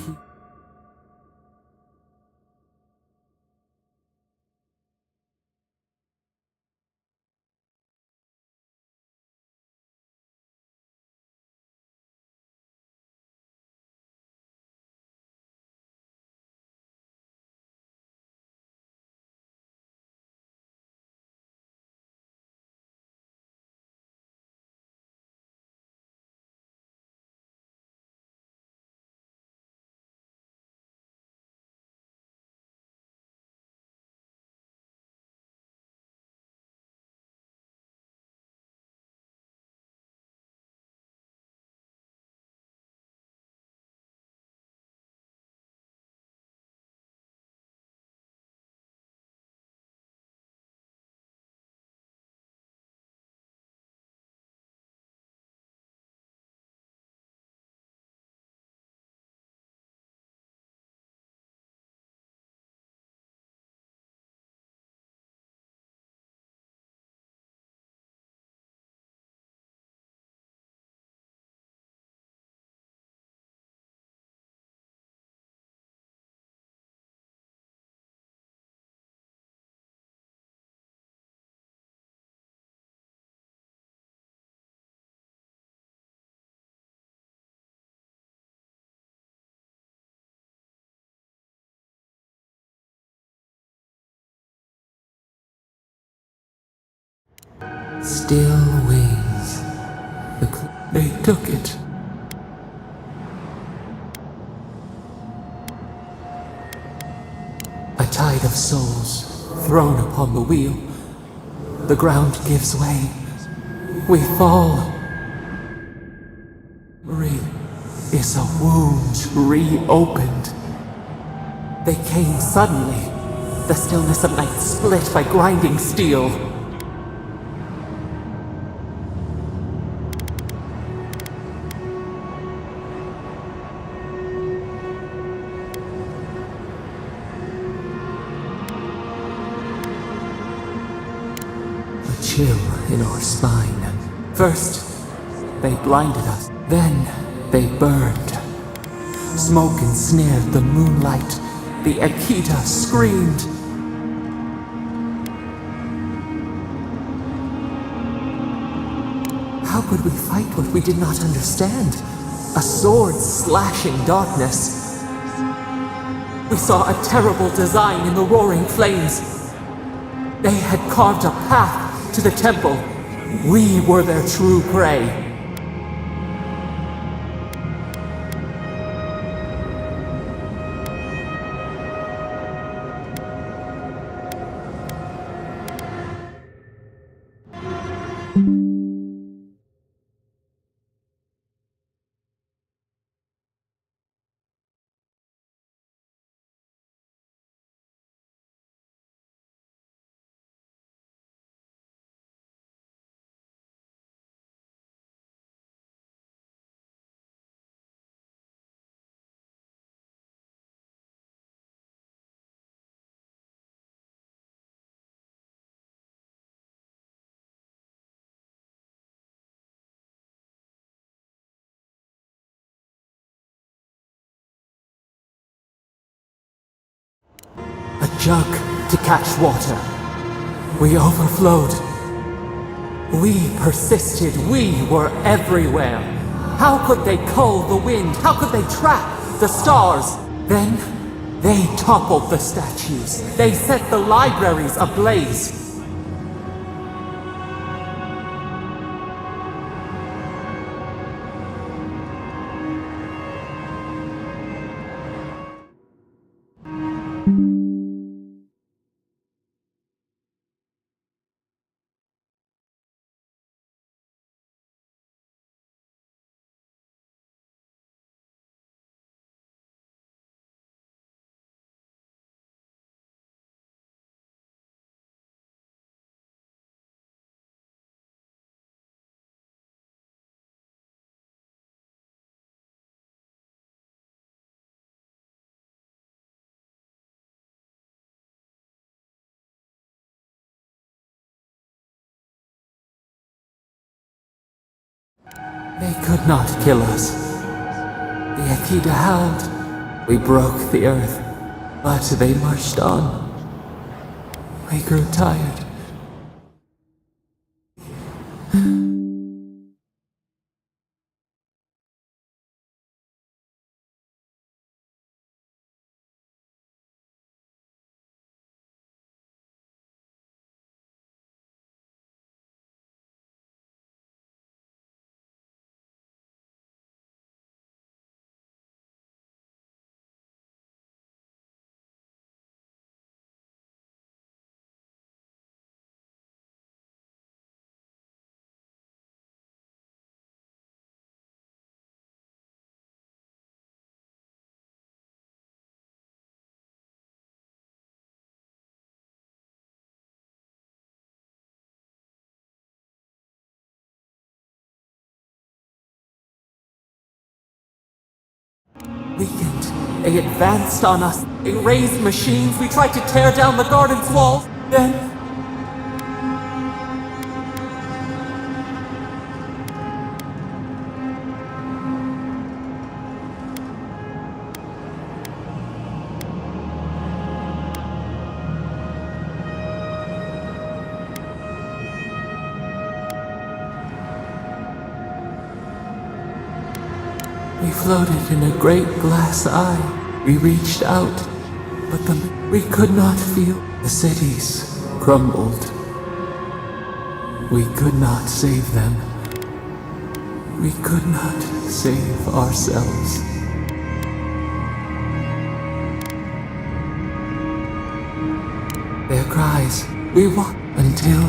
Still wings. They took it. A tide of souls thrown upon the wheel. The ground gives way. We fall. Marie is a wound reopened. They came suddenly. The stillness of night split by grinding steel. Chill in our spine. First, they blinded us. Then, they burned. Smoke ensnared the moonlight. The Akita screamed. How could we fight what we did not understand? A sword slashing darkness. We saw a terrible design in the roaring flames. They had carved a path to the temple. We were their true prey. A jug to catch water. We overflowed. We persisted. We were everywhere. How could they cull the wind? How could they trap the stars? Then they toppled the statues. They set the libraries ablaze. They could not kill us. The Akita howled. We broke the earth, but they marched on. We grew tired. Weakened. They advanced on us. They raised machines. We tried to tear down the garden's walls. Then we floated in a great glass eye. We reached out, but we could not feel. The cities crumbled. We could not save them. We could not save ourselves. Their cries, we walked until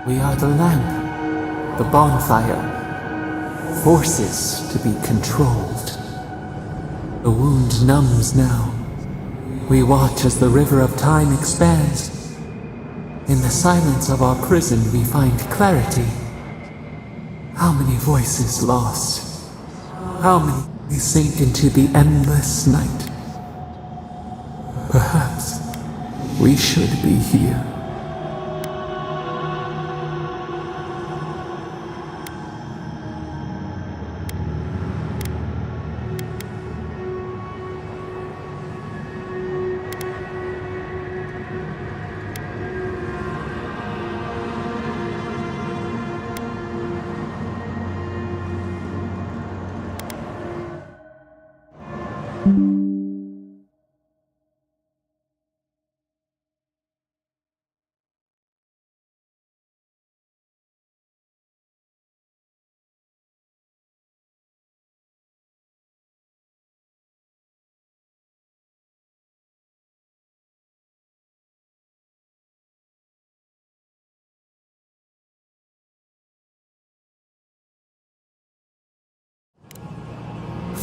We are the lamp, the bonfire, forces to be controlled. The wound numbs now. We watch as the river of time expands. In the silence of our prison we find clarity. How many voices lost? How many we sink into the endless night? Perhaps we should be here.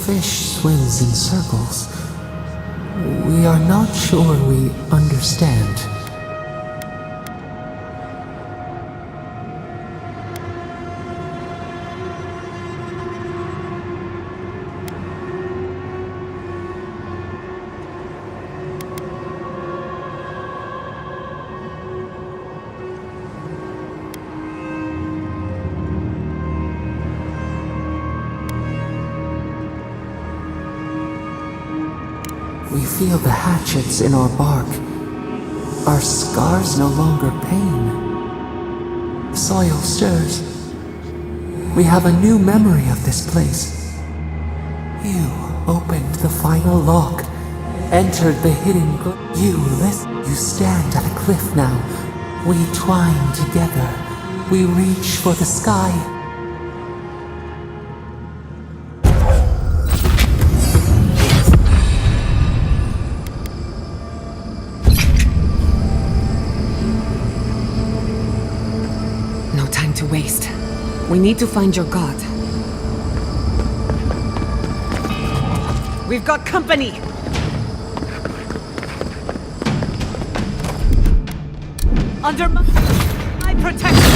Fish swims in circles. We are not sure we understand. We feel the hatchets in our bark. Our scars no longer pain. The soil stirs. We have a new memory of this place. You opened the final lock, entered the hidden You listen. You stand at a cliff now. We twine together. We reach for the sky. To waste. We need to find your god. We've got company! Under my protection!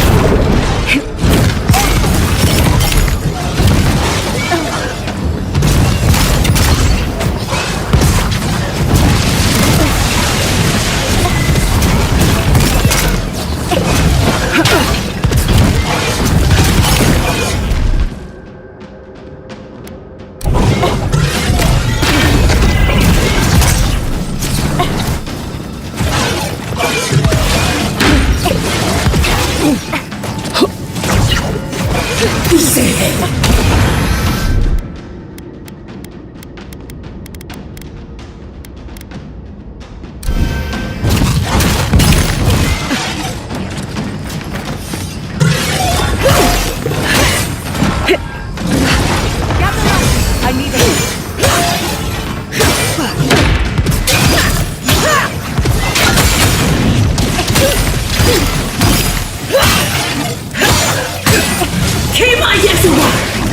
Yes,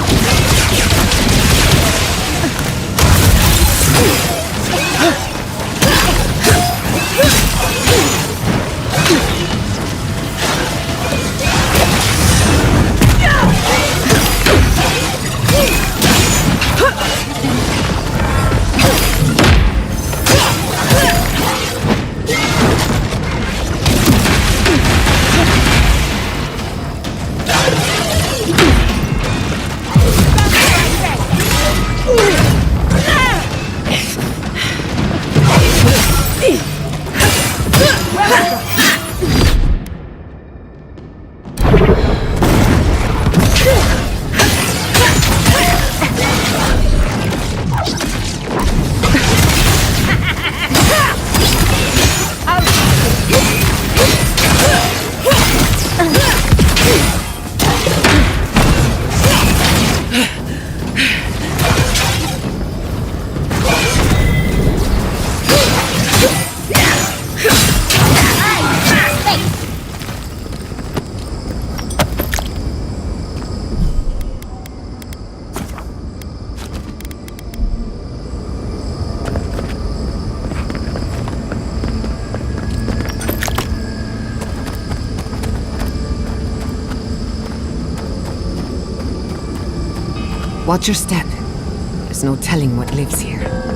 Watch your step. There's no telling what lives here.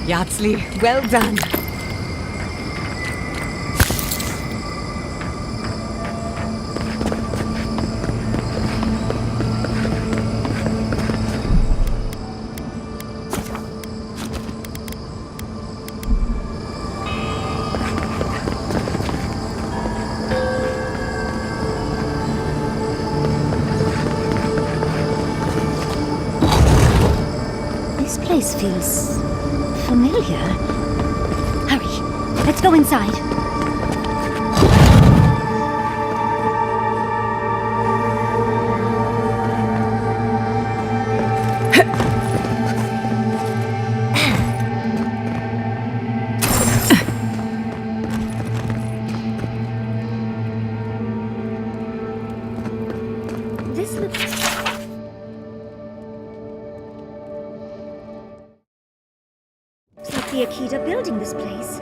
Yatsley, well done. This place feels familiar. Hurry, let's go inside. This looks... Looks like the Akita building this place.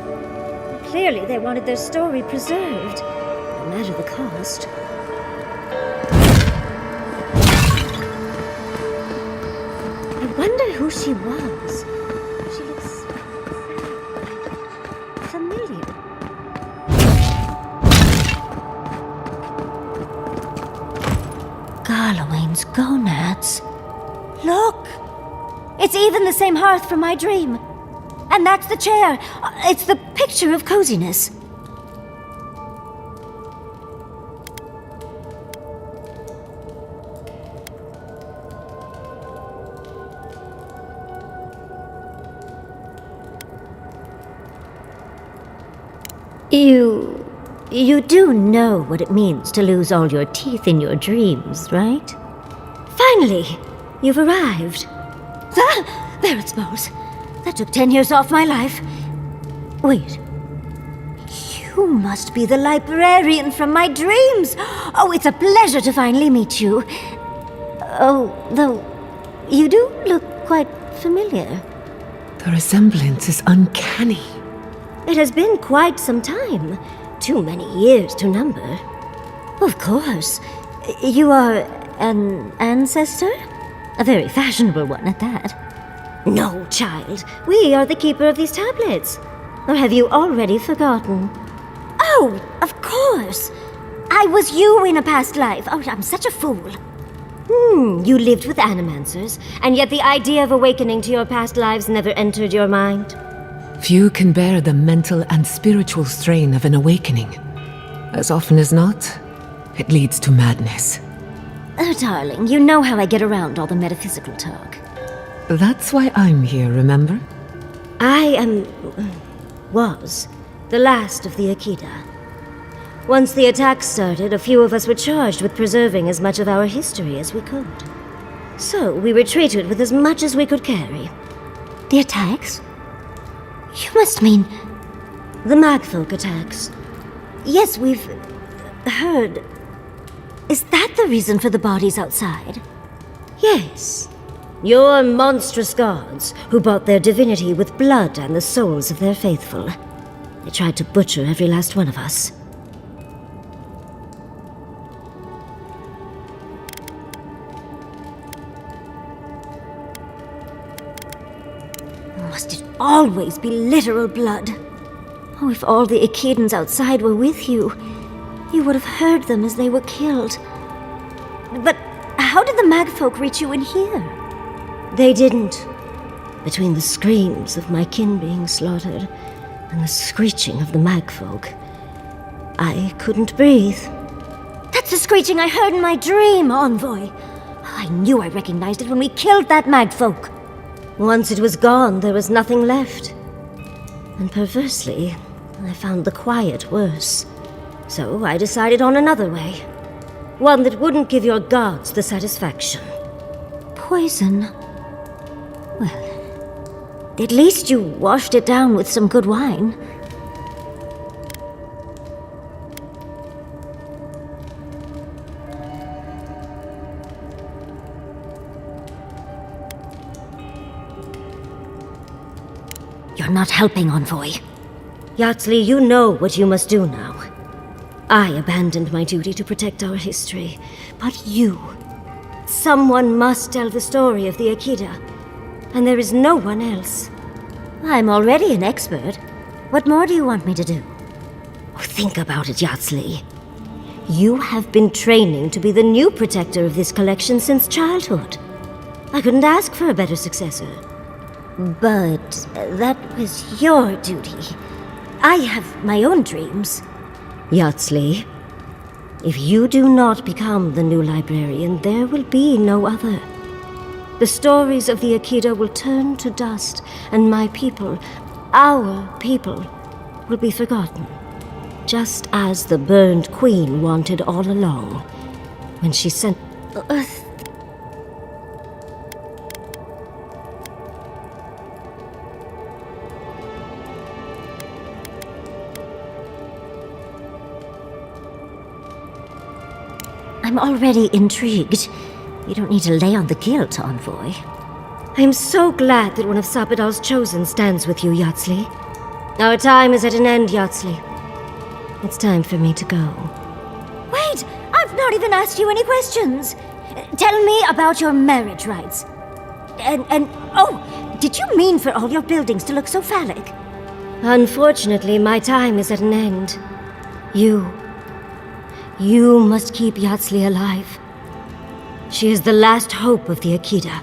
Clearly they wanted their story preserved, no matter the cost. I wonder who she was. She looks familiar. Garlowane's gonads. Look! It's even the same hearth from my dream. And that's the chair. It's the picture of coziness. You do know what it means to lose all your teeth in your dreams, right? Finally, you've arrived. Ah, there it smells. That took 10 years off my life. Wait. You must be the librarian from my dreams. Oh, it's a pleasure to finally meet you. Oh, though, you do look quite familiar. The resemblance is uncanny. It has been quite some time. Too many years to number. Of course. You are an ancestor? A very fashionable one at that. No, child. We are the keeper of these tablets. Or have you already forgotten? Oh, of course. I was you in a past life. Oh, I'm such a fool. You lived with animancers, and yet the idea of awakening to your past lives never entered your mind. Few can bear the mental and spiritual strain of an awakening. As often as not, it leads to madness. Oh, darling, you know how I get around all the metaphysical talk. That's why I'm here, remember? Was the last of the Akita. Once the attack started, a few of us were charged with preserving as much of our history as we could. So we retreated with as much as we could carry. The attacks? You must mean... the Magfolk attacks. Yes, we've... heard... Is that the reason for the bodies outside? Yes. Your monstrous gods, who bought their divinity with blood and the souls of their faithful. They tried to butcher every last one of us. Must it always be literal blood? Oh, if all the Akidans outside were with you, you would have heard them as they were killed. But how did the Magfolk reach you in here? They didn't. Between the screams of my kin being slaughtered and the screeching of the Magfolk, I couldn't breathe. That's the screeching I heard in my dream, Envoy. I knew I recognized it when we killed that Magfolk. Once it was gone, there was nothing left. And perversely, I found the quiet worse. So I decided on another way. One that wouldn't give your gods the satisfaction. Poison? Well, at least you washed it down with some good wine. You're not helping, Envoy. Yatsley, you know what you must do now. I abandoned my duty to protect our history, but you... someone must tell the story of the Akita, and there is no one else. I'm already an expert. What more do you want me to do? Oh, think about it, Yatsley. You have been training to be the new protector of this collection since childhood. I couldn't ask for a better successor. But that was your duty. I have my own dreams. Yatsley, if you do not become the new librarian, there will be no other. The stories of the Akita will turn to dust, and my people, our people, will be forgotten. Just as the burned queen wanted all along, when she sent... I'm already intrigued. You don't need to lay on the guilt, Envoy. I am so glad that one of Sapidal's chosen stands with you, Yatsley. Our time is at an end, Yatsley. It's time for me to go. Wait! I've not even asked you any questions! Tell me about your marriage rights. Oh, did you mean for all your buildings to look so phallic? Unfortunately, my time is at an end. You must keep Yatsley alive. She is the last hope of the Akita.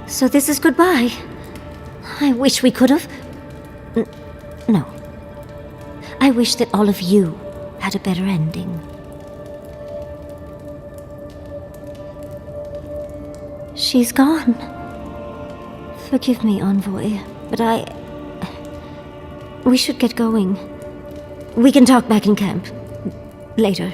So this is goodbye. I wish we could have... No. I wish that all of you had a better ending. She's gone. Forgive me, Envoy, but we should get going. We can talk back in camp. Later.